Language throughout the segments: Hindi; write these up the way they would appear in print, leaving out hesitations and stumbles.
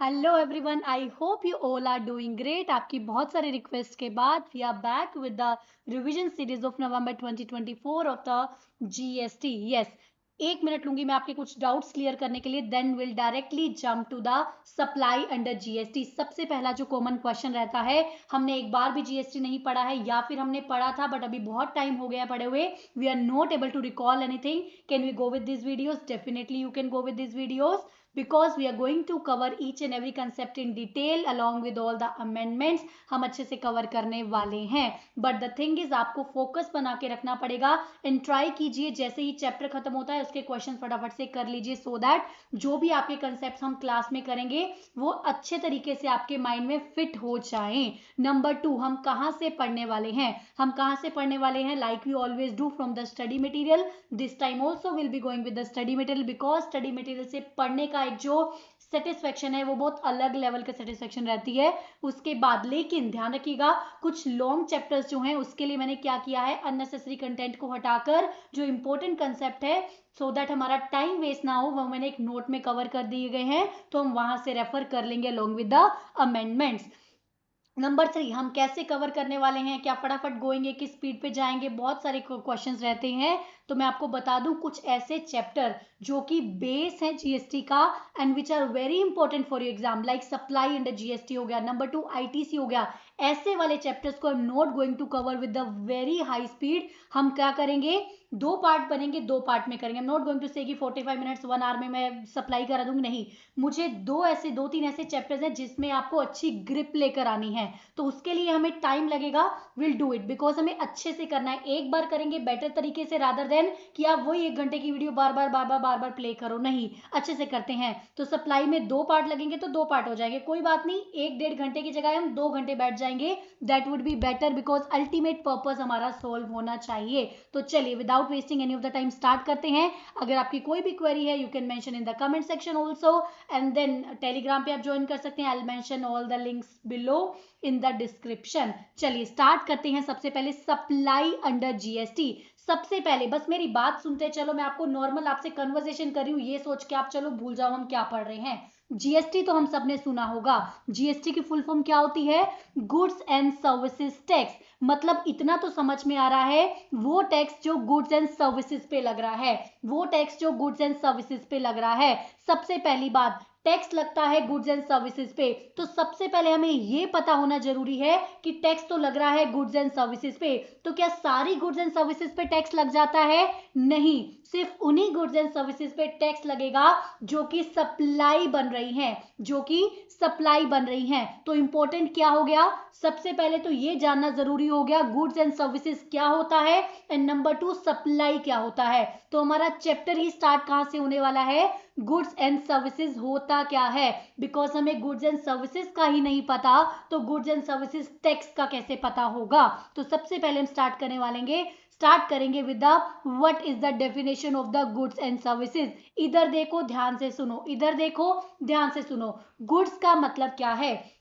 Hello everyone, I hope you all are doing great. आपकी बहुत सारे रिक्वेस्ट के बाद we are back with the revision series of November 2024 of the GST. Yes, 1 minute लूंगी मैं आपके कुछ डाउट्स क्लियर करने के लिए, then will directly jump to the supply under GST. सबसे पहला जो कॉमन क्वेश्चन रहता है, हमने एक बार भी जीएसटी नहीं पढ़ा है या फिर हमने पढ़ा था बट अभी बहुत टाइम हो गया पढ़े हुए, we are not able to recall anything. Can we go with this videos? Definitely you can go with this videos because we are going to cover each and every concept in detail along with all the amendments। हम अच्छे से कवर करने वाले हैं, बट द थिंग इज आपको फोकस बना के रखना पड़ेगा एंड ट्राई कीजिए जैसे ही चैप्टर खत्म होता है उसके क्वेश्चन फटाफट से कर लीजिए, सो दैट जो भी आपके कंसेप्ट हम क्लास में करेंगे वो अच्छे तरीके से आपके माइंड में फिट हो जाए। नंबर 2, हम कहाँ से पढ़ने वाले हैं? हम कहाँ से पढ़ने वाले हैं? Like we always do, from the study material. This time also will be going with the study material, because study material से पढ़ने का एक जो सेटिस्फेक्शन है वो बहुत अलग लेवल का सेटिस्फेक्शन रहती है उसके बाद। लेकिन ध्यान रखिएगा, कुछ लॉन्ग चैप्टर्स जो हैं उसके लिए मैंने क्या किया है, अननेसेसरी कंटेंट को हटाकर जो इंपॉर्टेंट कंसेप्ट है, सो दैट हमारा टाइम वेस्ट ना हो, वो मैंने एक नोट में कवर कर दिए गए हैं, तो हम वहां से रेफर कर लेंगे along with the amendments. Number 3, हम कैसे कवर करने वाले हैं, क्या फटाफट गोएंगे, किस स्पीड पे जाएंगे, बहुत सारे क्वेश्चंस रहते हैं। तो मैं आपको बता दूं कुछ ऐसे चैप्टर जो कि बेस है जीएसटी का and which are very important for your exam, like supply under GST हो गया, नंबर 2 आईटीसी हो गया। ऐसे वाले चैप्टर्स को I am not going to cover with the very high speed. हम क्या करेंगे, 2 पार्ट बनेंगे, 2 पार्ट में करेंगे। I am not going to say कि 45 मिनट्स 1 आवर में मैं सप्लाई करा दूंगी, नहीं। मुझे 2-3 ऐसे चैप्टर्स हैं जिसमें आपको अच्छी ग्रिप लेकर आनी है, तो उसके लिए हमें टाइम लगेगा। विल डू इट, बिकॉज हमें अच्छे से करना है। एक बार करेंगे बेटर तरीके से, रादर देन कि आप वही 1 घंटे की वीडियो बार बार प्ले करो। नहीं, अच्छे से करते हैं तो सप्लाई में 2 पार्ट लगेंगे तो 2 पार्ट हो जाएंगे, कोई बात नहीं। 1-1.5 घंटे की जगह हम 2 घंटे बैठ जाएंगे, that would be better, because ultimate purpose हमारा सोल्व होना चाहिए। तो चलिए without wasting any of the time start करते हैं। अगर आपकी कोई भी क्वेरी है, you can mention in the comment section also, and then Telegram पे आप ज्वाइन कर सकते हैं। I will mention all the links below in the description. चलिए स्टार्ट करते हैं। सबसे पहले सप्लाई अंडर जीएसटी। सबसे पहले बस मेरी बात सुनते चलो, मैं आपको नॉर्मल आपसे कन्वर्सेशन कर रही हूँ, ये सोच के आप चलो भूल जाओ हम क्या पढ़ रहे हैं। जीएसटी तो हम सबने सुना होगा। जीएसटी की फुल फॉर्म क्या होती है? Goods and services tax. मतलब इतना तो समझ में आ रहा है, वो टैक्स जो गुड्स एंड सर्विसेज पे लग रहा है, वो टैक्स जो गुड्स एंड सर्विसेज पे लग रहा है। सबसे पहली बात, टैक्स लगता है गुड्स एंड सर्विसेज पे, तो सबसे पहले हमें ये पता होना जरूरी है कि टैक्स तो लग रहा है गुड्स एंड सर्विसेज पे, तो क्या सारी गुड्स एंड सर्विसेज पे टैक्स लग जाता है? नहीं, सिर्फ उन्हीं गुड्स एंड सर्विसेज पे टैक्स लगेगा जो कि सप्लाई बन रही हैं, जो कि सप्लाई बन रही हैं। तो इंपॉर्टेंट क्या हो गया, सबसे पहले तो ये जानना जरूरी हो गया गुड्स एंड सर्विसेज क्या होता है, एंड नंबर 2 सप्लाई क्या होता है। तो हमारा चैप्टर ही स्टार्ट कहां से होने वाला है, गुड्स एंड सर्विसेज होता क्या है। बिकॉज हमें गुड्स एंड सर्विसेज का ही नहीं पता तो गुड्स एंड सर्विसेज टैक्स का कैसे पता होगा। तो सबसे पहले हम स्टार्ट करेंगे with the what is the definition of the goods and services. इधर देखो ध्यान से सुनो, इधर देखो ध्यान से सुनो। गुड्स का मतलब क्या है?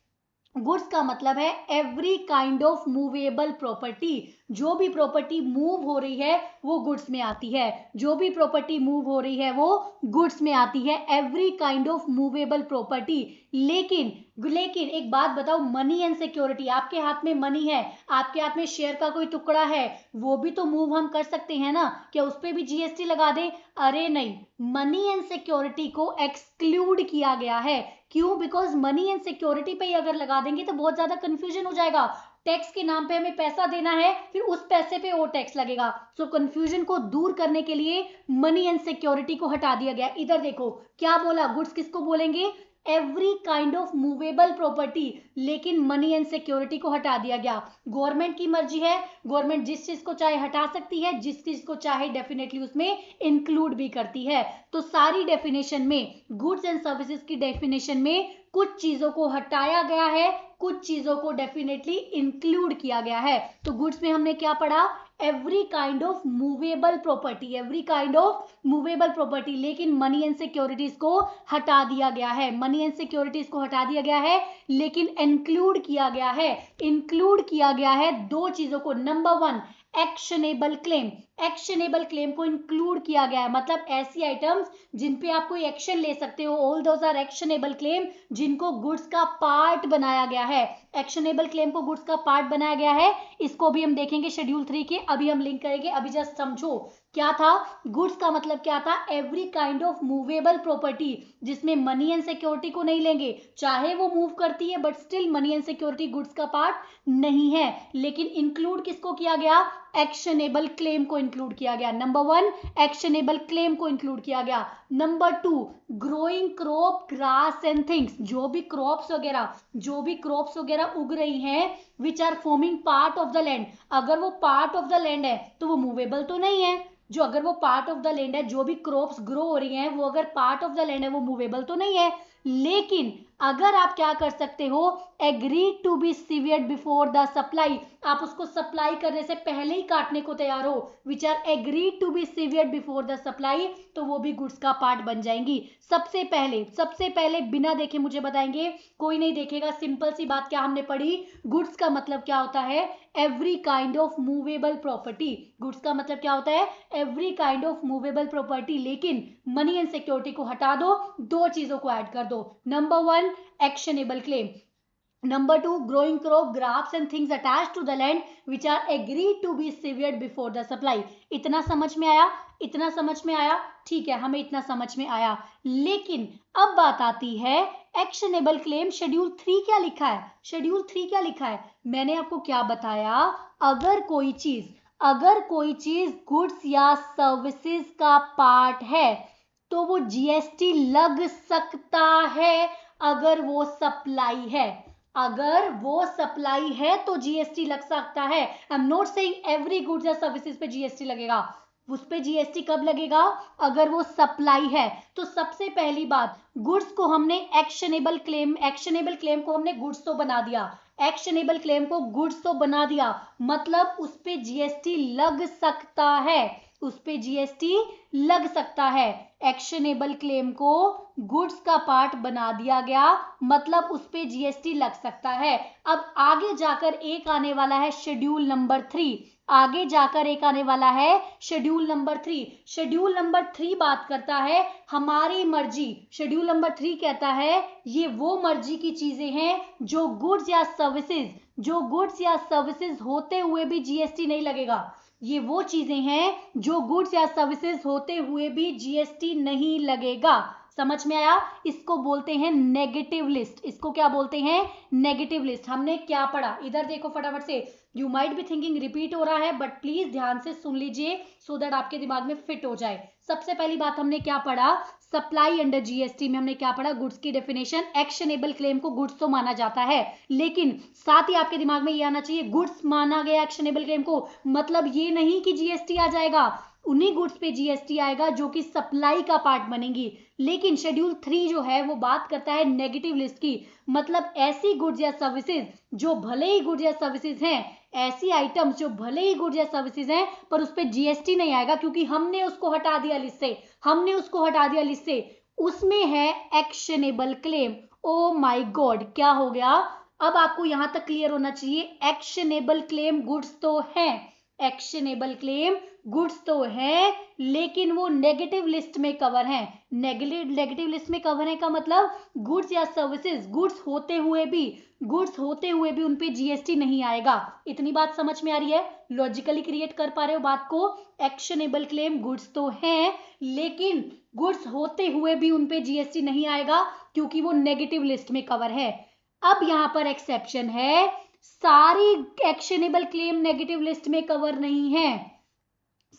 गुड्स का मतलब है every kind of movable property. जो भी प्रॉपर्टी मूव हो रही है वो गुड्स में आती है, जो भी प्रॉपर्टी मूव हो रही है वो गुड्स में आती है, every kind of movable property. लेकिन लेकिन एक बात बताओ, मनी एंड सिक्योरिटी, आपके हाथ में मनी है, आपके हाथ में शेयर का कोई टुकड़ा है, वो भी तो मूव हम कर सकते हैं ना, क्या उस पर भी जीएसटी लगा दें? अरे नहीं, मनी एंड सिक्योरिटी को एक्सक्लूड किया गया है। क्यों? बिकॉज मनी एंड सिक्योरिटी पे ही अगर लगा देंगे तो बहुत ज्यादा कंफ्यूजन हो जाएगा। टैक्स के नाम पे हमें पैसा देना है, फिर उस पैसे पे और टैक्स लगेगा। सो कंफ्यूजन को दूर करने के लिए मनी एंड सिक्योरिटी को हटा दिया गया। इधर देखो क्या बोला, गुड्स किसको बोलेंगे? Every kind of movable property, लेकिन मनी एंड सिक्योरिटी को हटा दिया गया। गवर्नमेंट की मर्जी है, गवर्नमेंट जिस चीज को चाहे हटा सकती है, जिस चीज को चाहे डेफिनेटली उसमें इंक्लूड भी करती है। तो सारी डेफिनेशन में, गुड्स एंड सर्विसेज की डेफिनेशन में कुछ चीजों को हटाया गया है, कुछ चीजों को डेफिनेटली इंक्लूड किया गया है। तो गुड्स में हमने क्या पढ़ा? Every kind of movable property, every kind of movable property, लेकिन मनी एंड सिक्योरिटीज को हटा दिया गया है, मनी एंड सिक्योरिटीज को हटा दिया गया है, लेकिन इंक्लूड किया गया है, इंक्लूड किया गया है 2 चीजों को। Number 1, actionable claim, actionable claim को इंक्लूड किया गया है, मतलब ऐसी आइटम्स जिन पे आप कोई एक्शन ले सकते हो, all those are actionable claim, जिनको गुड्स का पार्ट बनाया गया है। एक्शनेबल क्लेम को गुड्स का पार्ट बनाया गया है, इसको भी हम देखेंगे शेड्यूल 3 के, अभी हम लिंक करेंगे। अभी जस्ट समझो क्या था गुड्स का मतलब, क्या था, every kind of movable property जिसमें मनी एंड सिक्योरिटी को नहीं लेंगे, चाहे वो मूव करती है but still money and security goods का पार्ट नहीं है। लेकिन इंक्लूड किसको किया गया, एक्शनेबल क्लेम को इंक्लूड किया गया। नंबर 1 एक्शनेबल क्लेम को इंक्लूड किया गया। Number 2 growing crop, grass and things, जो भी क्रॉप्स वगैरह उग रही हैं which are forming part of the land, अगर वो पार्ट ऑफ द लैंड है तो वो मूवेबल तो नहीं है, जो अगर वो पार्ट ऑफ द लैंड है, जो भी क्रॉप्स ग्रो हो रही हैं वो अगर पार्ट ऑफ द लैंड है वो मूवेबल तो नहीं है। लेकिन अगर आप क्या कर सकते हो, agree to be severed before the supply, आप उसको सप्लाई करने से पहले ही काटने को तैयार हो, which are agree to be severed before the supply, तो वो भी गुड्स का पार्ट बन जाएंगी। सबसे पहले बिना देखे मुझे बताएंगे, कोई नहीं देखेगा, सिंपल सी बात क्या हमने पढ़ी, गुड्स का मतलब क्या होता है, every kind of movable property, goods का मतलब क्या होता है, every kind of movable property, लेकिन मनी एंड सिक्योरिटी को हटा दो, दो चीजों को ऐड कर दो। Number 1 actionable claim, number 2 growing crop, grass and things attached to the land which are agree to be severed before the supply. इतना समझ में आया, ठीक है, हमें इतना समझ में आया। लेकिन अब बात आती है एक्शनेबल क्लेम, शेड्यूल 3 क्या लिखा है, मैंने आपको क्या बताया, अगर कोई चीज गुड्स या सर्विसेज का पार्ट है तो वो जीएसटी लग सकता है, अगर वो सप्लाई है तो जीएसटी लग सकता है। आई am not saying every goods या सर्विसेज पे जीएसटी लगेगा, उस पे जीएसटी कब लगेगा, अगर वो सप्लाई है। तो सबसे पहली बात, गुड्स को हमने एक्शनेबल क्लेम को हमने गुड्स तो बना दिया, एक्शनेबल क्लेम को गुड्स तो बना दिया, मतलब उस पे जीएसटी लग सकता है, एक्शनेबल क्लेम को गुड्स का पार्ट बना दिया गया, मतलब उस पे जीएसटी लग सकता है। अब आगे जाकर एक आने वाला है शेड्यूल नंबर 3, शेड्यूल नंबर 3 बात करता है हमारी मर्जी, शेड्यूल नंबर 3 कहता है ये वो मर्जी की चीजें हैं जो गुड्स या सर्विसेज होते हुए भी जीएसटी नहीं लगेगा, ये वो चीजें हैं जो गुड्स या सर्विसेज होते हुए भी जीएसटी नहीं लगेगा। समझ में आया, इसको बोलते हैं नेगेटिव लिस्ट, इसको क्या बोलते हैं, नेगेटिव लिस्ट। हमने क्या पढ़ा, इधर देखो फटाफट से, you might be thinking repeat हो रहा है बट प्लीज ध्यान से सुन लीजिए सो दैट आपके दिमाग में फिट हो जाए। सबसे पहली बात हमने क्या पढ़ा, सप्लाई अंडर जीएसटी में हमने क्या पढ़ा, गुड्स की डेफिनेशन, एक्शनेबल क्लेम को गुड्स तो माना जाता है, लेकिन साथ ही आपके दिमाग में ये आना चाहिए, गुड्स माना गया एक्शनेबल क्लेम को, मतलब ये नहीं कि जीएसटी आ जाएगा, उन्हीं गुड्स पे जीएसटी आएगा जो कि सप्लाई का पार्ट बनेंगी। लेकिन शेड्यूल 3 जो है वो बात करता है नेगेटिव लिस्ट की, मतलब ऐसी गुड्स या सर्विसेज जो भले ही गुड्स या सर्विसेज हैं, ऐसी आइटम्स जो भले ही गुड्स या सर्विसेज हैं पर उस पर जीएसटी नहीं आएगा क्योंकि हमने उसको हटा दिया लिस्ट से, उसमें है actionable claim. Oh my God, क्या हो गया, अब आपको यहां तक क्लियर होना चाहिए, एक्शनेबल क्लेम गुड्स तो है, लेकिन वो नेगेटिव लिस्ट में कवर है। नेगेटिव लिस्ट में कवर है का मतलब गुड्स या सर्विसेज गुड्स होते हुए भी उन पे जीएसटी नहीं आएगा। इतनी बात समझ में आ रही है, लॉजिकली क्रिएट कर पा रहे हो बात को, एक्शनेबल क्लेम गुड्स तो है लेकिन गुड्स होते हुए भी उन पे जीएसटी नहीं आएगा क्योंकि वो नेगेटिव लिस्ट में कवर है। अब यहां पर एक्सेप्शन है, सारी एक्शनेबल क्लेम नेगेटिव लिस्ट में कवर नहीं है,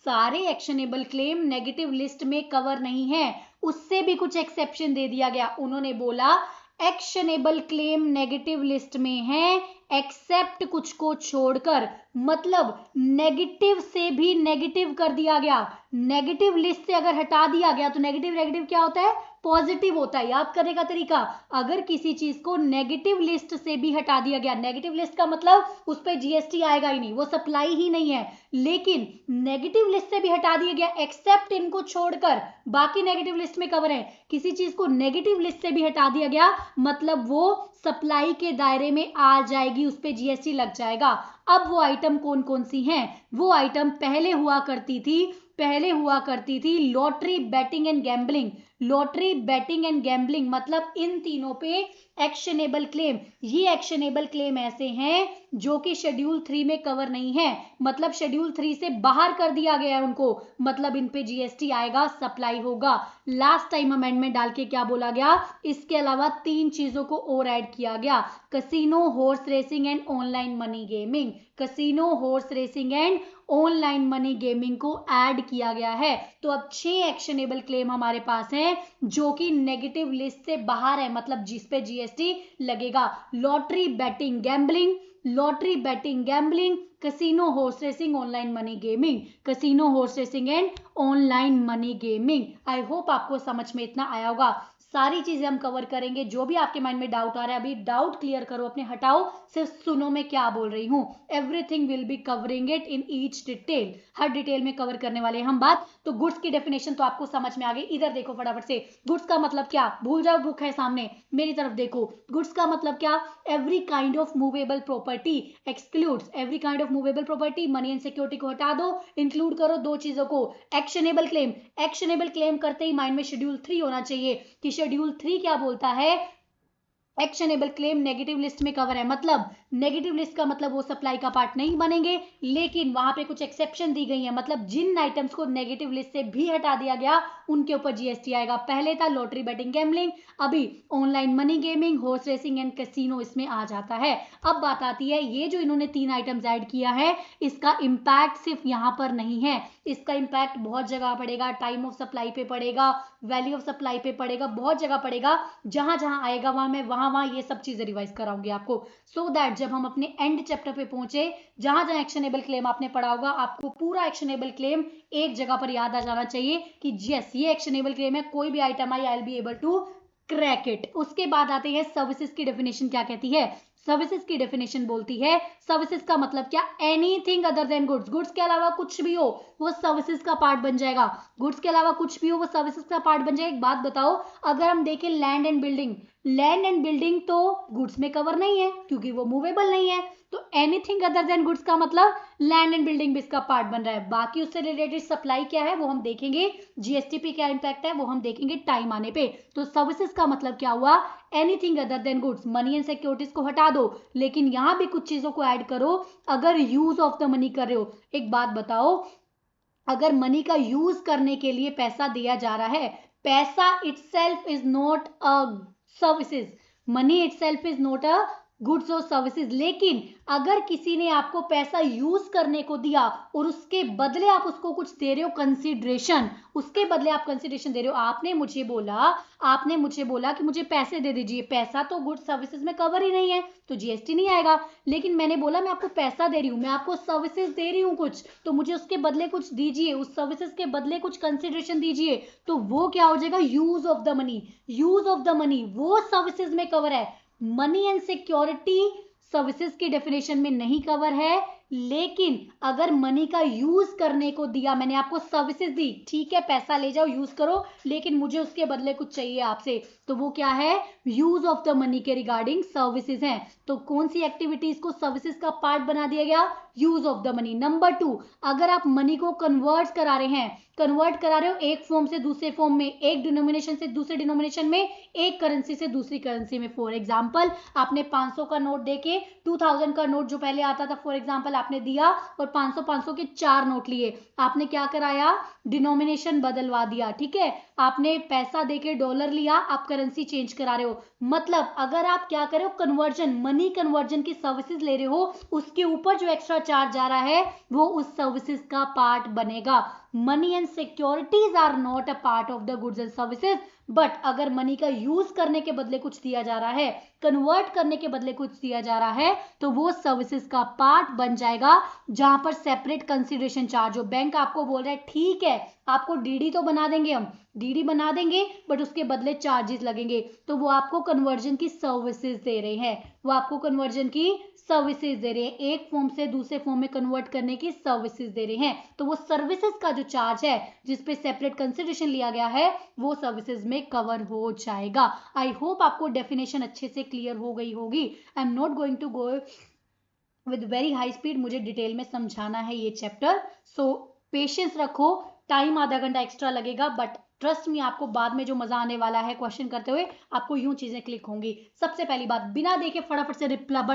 सारे एक्शनेबल क्लेम नेगेटिव लिस्ट में कवर नहीं है, उससे भी कुछ एक्सेप्शन दे दिया गया। उन्होंने बोला एक्शनेबल क्लेम नेगेटिव लिस्ट में है एक्सेप्ट कुछ को छोड़कर, मतलब नेगेटिव से भी नेगेटिव कर दिया गया, नेगेटिव लिस्ट से अगर हटा दिया गया तो नेगेटिव क्या होता है, पॉजिटिव होता है। याद करने का तरीका, अगर किसी चीज को नेगेटिव लिस्ट से भी हटा दिया गया, नेगेटिव लिस्ट का मतलब उस पर जीएसटी आएगा ही नहीं, वो सप्लाई ही नहीं है, लेकिन नेगेटिव लिस्ट से भी हटा दिया गया एक्सेप्ट इनको छोड़कर, बाकी नेगेटिव लिस्ट में कवर है, किसी चीज को नेगेटिव लिस्ट से भी हटा दिया गया मतलब वो सप्लाई के दायरे में आ जाएगी आएगी उस पे जीएसटी लग जाएगा। अब वो आइटम कौन कौन सी हैं? वो आइटम पहले हुआ करती थी lottery, betting and gambling. Lottery, betting and gambling मतलब इन तीनों पे एक्शनेबल क्लेम। ये एक्शनेबल क्लेम ऐसे हैं जो कि शेड्यूल 3 में कवर नहीं है, मतलब शेड्यूल 3 से बाहर कर दिया गया है उनको, मतलब इन पे जीएसटी आएगा, सप्लाई होगा। लास्ट टाइम अमेंडमेंट डाल के क्या बोला गया? इसके अलावा 3 चीजों को और ऐड किया गया, casino, horse racing and online money gaming. Casino, horse racing and online money gaming को ऐड किया गया है। तो अब 6 एक्शनेबल क्लेम हमारे पास हैं जो कि नेगेटिव लिस्ट से बाहर है, मतलब जिस पे जीएसटी लगेगा। Lottery, betting, gambling, lottery, betting, gambling, casino, horse racing, online money gaming. Casino, horse racing and online money gaming. I hope आपको समझ में इतना आया होगा। सारी चीजें हम कवर करेंगे। जो भी आपके माइंड में डाउट आ रहा है, अभी डाउट क्लियर करो, अपने हटाओ, सिर्फ सुनो मैं क्या बोल रही हूँ। Everything will be covering it in each detail, her detail में कवर करने वाले हम बात। तो गुड्स की डेफिनेशन तो आपको समझ में आ गई। इधर देखो फटाफट से, गुड्स का मतलब क्या? भूल जाओ, बुक है सामने, मेरी तरफ देखो। गुड्स का मतलब क्या? Every kind of movable property excludes every kind of movable property. Money and security को हटा दो, इंक्लूड करो 2 चीजों को, एक्शनेबल क्लेम। एक्शनेबल क्लेम करते ही माइंड में शेड्यूल 3 होना चाहिए कि शेड्यूल 3 क्या बोलता है? एक्शनेबल क्लेम नेगेटिव लिस्ट में कवर है, मतलब नेगेटिव लिस्ट का मतलब वो सप्लाई का पार्ट नहीं बनेंगे, लेकिन वहां पे कुछ एक्सेप्शन दी गई है, मतलब जिन आइटम्स को नेगेटिव लिस्ट से भी हटा दिया गया उनके ऊपर जीएसटी आएगा। पहले था लॉटरी, बेटिंग, गैम्बलिंग, अभी online money gaming, horse racing and casino इसमें आ जाता है। अब बात आती है, ये जो इन्होंने 3 आइटम्स ऐड किया है, इसका इंपैक्ट सिर्फ यहां पर नहीं है, इसका इंपैक्ट बहुत जगह पड़ेगा। टाइम ऑफ सप्लाई पे पड़ेगा, वैल्यू ऑफ सप्लाई पे पड़ेगा, बहुत जगह पड़ेगा। जहां जहां आएगा वहां मैं वहां ये सब चीजें रिवाइज कराऊंगी आपको, सो दैट जब हम अपने एंड चैप्टर पे पहुंचे, जहां जहां एक्शनेबल क्लेम आपने पढ़ा होगा, आपको पूरा एक्शनेबल क्लेम एक जगह पर याद आ जाना चाहिए कि यस ये एक्शनेबल क्लेम है, कोई भी item I will be able to crack it. उसके बाद आते हैं सर्विसेज की डेफिनेशन क्या कहती है। सर्विसेज की डेफिनेशन बोलती है, सर्विसेज का मतलब क्या? Anything other than goods. Goods के अलावा कुछ भी हो वो सर्विसेज का पार्ट बन जाएगा। गुड्स के अलावा कुछ भी हो वो सर्विसेज का पार्ट बन जाएगा। एक बात बताओ, अगर हम देखें land and building, land and building तो गुड्स में कवर नहीं है क्योंकि वो मूवेबल नहीं है, तो एनीथिंग अदर देन गुड्स का मतलब लैंड एंड बिल्डिंग भी इसका पार्ट बन रहा है। बाकी उससे रिलेटेड सप्लाई क्या है वो हम देखेंगे, जीएसटी पे क्या इंपैक्ट है वो हम देखेंगे टाइम आने पे। तो सर्विसेज का मतलब क्या हुआ? Anything other than goods. Money and securities को हटा दो, लेकिन यहां भी कुछ चीजों को ऐड करो अगर यूज ऑफ द मनी कर रहे हो। एक बात बताओ, अगर मनी का यूज करने के लिए पैसा दिया जा रहा है, पैसा itself is not a services, money itself is not a goods और सर्विसेज, लेकिन अगर किसी ने आपको पैसा यूज करने को दिया और उसके बदले आप उसको कुछ दे रहे हो, कंसिडरेशन, उसके बदले आप कंसिडरेशन दे रहे हो, आपने मुझे बोला कि मुझे पैसे दे दीजिए, पैसा तो गुड्स सर्विसेज में कवर ही नहीं है तो जीएसटी नहीं आएगा, लेकिन मैंने बोला मैं आपको पैसा दे रही हूँ, मैं आपको सर्विसेज दे रही हूँ कुछ, तो मुझे उसके बदले कुछ दीजिए, उस सर्विसेज के बदले कुछ कंसिडरेशन दीजिए, तो वो क्या हो जाएगा? Use of the money. Use of the money वो सर्विसेज में कवर है। मनी एंड सिक्योरिटी सर्विसेज की डेफिनेशन में नहीं कवर है, लेकिन अगर मनी का यूज करने को दिया, मैंने आपको सर्विसेज दी, ठीक है पैसा ले जाओ यूज करो, लेकिन मुझे उसके बदले कुछ चाहिए आपसे, तो वो क्या है? यूज ऑफ द मनी के रिगार्डिंग सर्विसेज हैं। तो कौन सी एक्टिविटीज को सर्विसेज का पार्ट बना दिया गया? Use of the money. Number 2, अगर आप मनी को कन्वर्ट करा रहे हो एक फॉर्म से दूसरे फॉर्म में, एक डिनोमिनेशन से दूसरे डिनोमिनेशन में, एक करेंसी से दूसरी करेंसी में। फॉर एग्जांपल आपने 500 का नोट देके 2000 का नोट जो पहले आता था फॉर एग्जांपल आपने दिया और 500 500 के 4 नोट लिए, आपने क्या कराया? डिनोमिनेशन बदलवा दिया, ठीक है, आपने पैसा देके डॉलर लिया, आप करेंसी चेंज करा रहे हो, मतलब अगर आप क्या कर रहे हो? कन्वर्जन, मनी कन्वर्जन की सर्विसेज ले रहे हो, उसके ऊपर जो एक्स्ट्रा चार्ज आ रहा है वो उस सर्विसेज का पार्ट बनेगा। Money and securities are not a part of the goods and services, but अगर मनी का यूज करने के बदले कुछ दिया जा रहा है, कन्वर्ट करने के बदले कुछ दिया जा रहा है, तो वो सर्विसेज का पार्ट बन जाएगा, जहां पर सेपरेट कंसिडरेशन चार्ज हो। बैंक आपको बोल रहा है ठीक है आपको डीडी तो बना देंगे, हम डीडी बना देंगे बट उसके बदले चार्जेस लगेंगे, तो वो आपको कन्वर्जन की सर्विसेज दे रहे हैं, वो आपको कन्वर्जन की सर्विसेज दे रहे हैं, एक फॉर्म से दूसरे फॉर्म में कन्वर्ट करने की सर्विसेज दे रहे हैं, तो वो सर्विसेज का जो चार्ज है जिसपे सेपरेट कंसिडरेशन लिया गया है वो सर्विसेज में कवर हो जाएगा। आई होप आपको डेफिनेशन अच्छे से क्लियर हो गई होगी। I am not going to go with very high speed मुझे डिटेल में समझाना है ये चैप्टर। सो पेशेंस रखो, टाइम आधा घंटा एक्स्ट्रा लगेगा, बट ट्रस्ट मी आपको बाद में जो मजा आने वाला है क्वेश्चन करते हुए, आपको यूं चीजें क्लिक होंगी। सबसे पहली बात, बिना देखे फटाफट से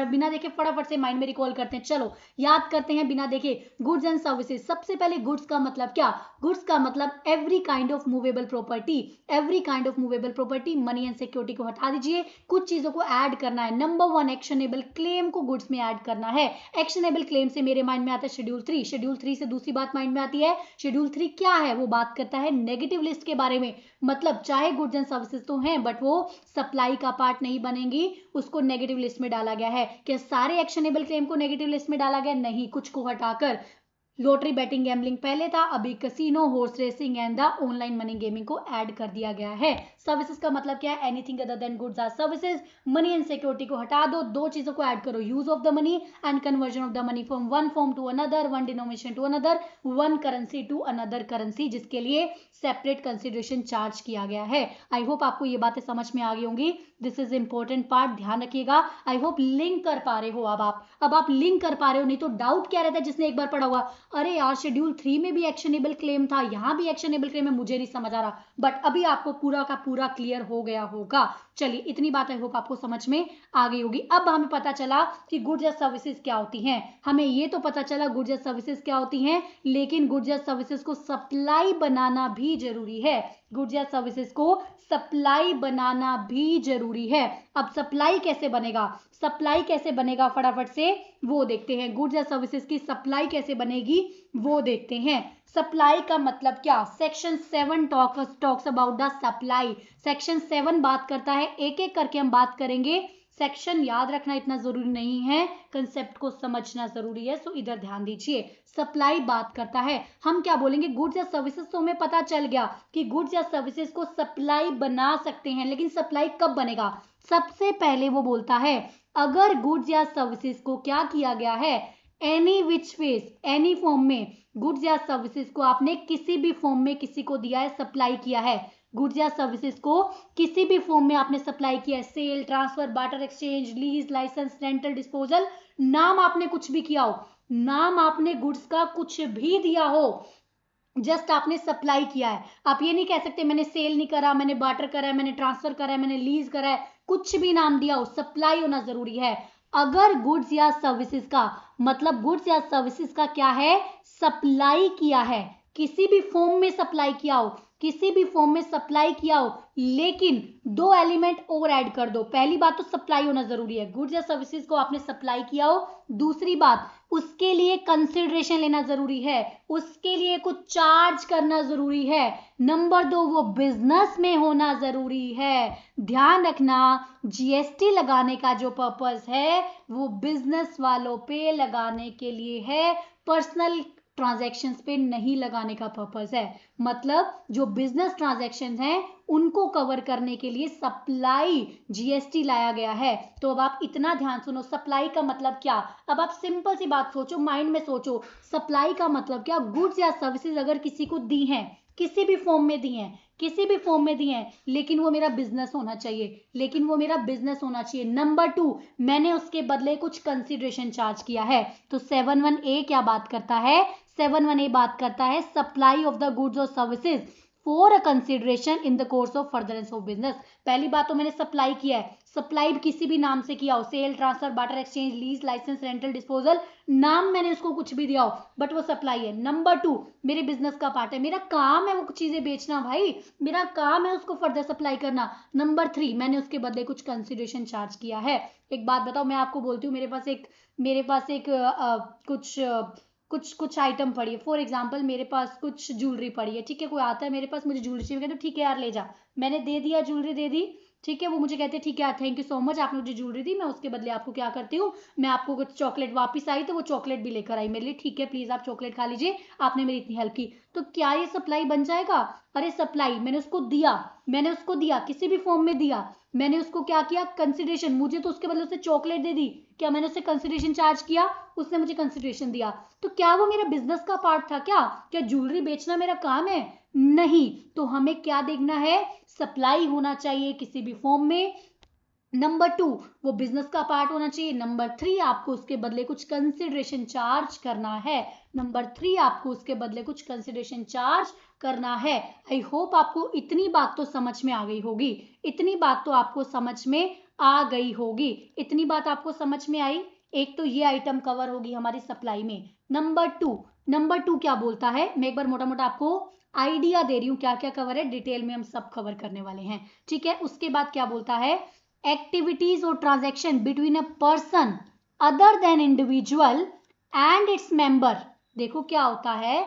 बिना देखे फटाफट से माइंड में रिकॉल करते हैं, चलो याद करते हैं बिना देखे। गुड्स एंड सर्विसेज, सबसे पहले गुड्स का मतलब क्या? गुड्स का मतलब every kind of movable property, every kind of movable property. Money and security को हटा दीजिए, कुछ चीजों को ऐड करना है। नंबर 1, एक्शनेबल क्लेम को गुड्स में ऐड करना है। एक्शनेबल क्लेम से मेरे माइंड में आता है शेड्यूल 3। शेड्यूल 3 से दूसरी बात माइंड में आती है, शेड्यूल 3 क्या है? वो बात करता है नेगेटिव लिस्ट के बारे में। मतलब चाहे गुड्स एंड सर्विसेज तो हैं, बट वो सप्लाई का पार्ट नहीं बनेंगी, उसको नेगेटिव लिस्ट में डाला गया है। क्या सारे एक्शनेबल क्लेम को नेगेटिव लिस्ट में डाला गया? नहीं, कुछ को हटाकर। लॉटरी, बैटिंग, गैम्बलिंग पहले था, अभी casino, horse racing and the online money gaming को ऐड कर दिया गया है। सर्विसेज का मतलब क्या है? Anything other than goods or services. Money and security को हटा दो, दो चीजों को ऐड करो, use of the money and conversion of the money from one form to another, one denomination to another, one currency to another currency, जिसके लिए सेपरेट कंसिडरेशन चार्ज किया गया है। आई होप आपको ये बातें समझ में आ गई होंगी। दिस इज इंपॉर्टेंट पार्ट, ध्यान रखिएगा। आई होप लिंक कर पा रहे हो अब आप लिंक कर पा रहे हो, नहीं तो डाउट क्या रहता है जिसने एक बार पढ़ा हुआ, अरे यार शेड्यूल 3 में भी एक्शनेबल क्लेम था, यहां भी एक्शनेबल क्लेम है, मुझे नहीं समझ आ रहा। बट अभी आपको पूरा का पूरा क्लियर हो गया होगा। चलिए, इतनी बात आई होप आपको समझ में आ गई होगी। अब हमें पता चला कि गुड्स या सर्विसेज क्या होती हैं। हमें ये तो पता चला गुड्स या सर्विसेज क्या होती हैं, लेकिन गुड्स या सर्विसेज को सप्लाई बनाना भी जरूरी है। गुड्स या सर्विसेज को सप्लाई बनाना भी जरूरी है। अब सप्लाई कैसे बनेगा? सप्लाई कैसे बनेगा फटाफट से वो देखते हैं। गुड्स या सर्विसेज की सप्लाई कैसे बनेगी वो देखते हैं। सप्लाई का मतलब क्या? Section 7 talks about the supply. Section 7 बात करता है, एक एक करके हम बात करेंगे। सेक्शन याद रखना इतना जरूरी नहीं है, कंसेप्ट को समझना जरूरी है, सो इधर ध्यान दीजिए। सप्लाई बात करता है, हम क्या बोलेंगे? गुड्स या सर्विसेज तो हमें पता चल गया कि गुड्स या सर्विसेज को सप्लाई बना सकते हैं, लेकिन सप्लाई कब बनेगा? सबसे पहले वो बोलता है, अगर गुड्स या सर्विसेज को क्या किया गया है, any which ways, any form में, गुड्स या सर्विसेज को आपने किसी भी फॉर्म में किसी को दिया है, सप्लाई किया है, गुड्स या सर्विसेज को किसी भी फॉर्म में आपने सप्लाई किया है, sale, transfer, barter exchange, lease, licence, rental, disposal, नाम आपने कुछ भी किया हो, नाम आपने गुड्स का कुछ भी दिया हो, जस्ट आपने सप्लाई किया है। आप ये नहीं कह सकते मैंने सेल नहीं करा, मैंने बार्टर करा है, मैंने ट्रांसफर करा है, मैंने लीज करा है, कुछ भी नाम दिया हो, सप्लाई होना जरूरी है। अगर गुड्स या सर्विसेज का मतलब, गुड्स या सर्विसेज का क्या है? सप्लाई किया है, किसी भी फॉर्म में सप्लाई किया हो, किसी भी फॉर्म में सप्लाई किया हो, लेकिन दो एलिमेंट और ऐड कर दो। पहली बात तो सप्लाई होना जरूरी है, गुड्स या सर्विसेज को आपने सप्लाई किया हो। दूसरी बात, उसके लिए कंसिडरेशन लेना जरूरी है, उसके लिए कुछ चार्ज करना जरूरी है। नंबर 2, वो बिजनेस में होना जरूरी है। ध्यान रखना, जीएसटी लगाने का जो पर्पस है वो बिजनेस वालों पे लगाने के लिए है, पर्सनल ट्रांजैक्शंस पे नहीं लगाने का पर्पस है। मतलब जो बिजनेस ट्रांजैक्शन हैं उनको कवर करने के लिए सप्लाई जीएसटी लाया गया है। तो अब आप इतना ध्यान सुनो, सप्लाई का मतलब क्या? अब आप सिंपल सी बात सोचो, माइंड में सोचो, सप्लाई का मतलब क्या? गुड्स या सर्विसेज अगर किसी को दी हैं, किसी भी फॉर्म में दी हैं, किसी भी फॉर्म में दी हैं, लेकिन वो मेरा बिजनेस होना चाहिए, लेकिन वो मेरा बिजनेस होना चाहिए। नंबर 2, मैंने उसके बदले कुछ कंसिडरेशन चार्ज किया है। तो 7(1)(a) क्या बात करता है? 7(1)(a) बात करता है सप्लाई ऑफ द गुड्स और services for a consideration in the course of furtherance of business. पहली बात तो मैंने सप्लाई किया है, सप्लाई किसी भी नाम से किया हो, sale, transfer, barter exchange, lease, licence, rental, disposal, नाम मैंने उसको कुछ भी दिया हो, बट वो सप्लाई है। नंबर 2, मेरे बिजनेस का पार्ट है, मेरा काम है वो चीजें बेचना, भाई मेरा काम है उसको फर्दर सप्लाई करना। नंबर 3, मैंने उसके बदले कुछ कंसिडरेशन चार्ज किया है। एक बात बताओ, मैं आपको बोलती हूँ, मेरे पास एक कुछ आइटम पड़ी है। फॉर एग्जाम्पल मेरे पास कुछ ज्वेलरी पड़ी है, ठीक है, कोई आता है मेरे पास, मुझे ज्वेलरी चाहिए, कहते ठीक है यार ले जा, मैंने दे दिया, ज्वेलरी दे दी, ठीक है, वो मुझे कहते हैं ठीक है थैंक यू सो मच, आपने मुझे ज्वेलरी दी, मैं उसके बदले आपको क्या करती हूँ, मैं आपको कुछ चॉकलेट, वापस आई तो वो चॉकलेट भी लेकर आई मेरे लिए, ठीक है प्लीज आप चॉकलेट खा लीजिए, आपने मेरी इतनी हेल्प की। तो क्या ये सप्लाई बन जाएगा? अरे सप्लाई, मैंने उसको दिया, किसी भी फॉर्म में दिया, मैंने उसको क्या किया? कंसिडरेशन, मुझे तो उसके बदले उससे चॉकलेट दे दी, क्या मैंने उससे कंसिडरेशन चार्ज किया? उसने मुझे कंसिडरेशन दिया। तो क्या वो मेरा बिजनेस का पार्ट था? क्या ज्वेलरी बेचना मेरा काम है? नहीं। तो हमें क्या देखना है? सप्लाई होना चाहिए किसी भी फॉर्म में, नंबर 2 वो बिजनेस का पार्ट होना चाहिए। नंबर 3 आपको उसके बदले कुछ कंसिडरेशन चार्ज करना है। नंबर 3 आपको उसके बदले कुछ कंसिडरेशन चार्ज करना है। आई होप आपको इतनी बात तो समझ में आ गई होगी। इतनी बात तो आपको समझ में आ गई होगी। इतनी बात आपको समझ में आई। एक तो ये आइटम कवर होगी हमारी सप्लाई में। नंबर टू क्या बोलता है, मैं एक बार मोटा मोटा आपको आइडिया दे रही हूँ क्या क्या कवर है, डिटेल में हम सब कवर करने वाले हैं। ठीक है, उसके बाद क्या बोलता है, एक्टिविटीज और transaction between a person other than individual and its member. देखो क्या होता है,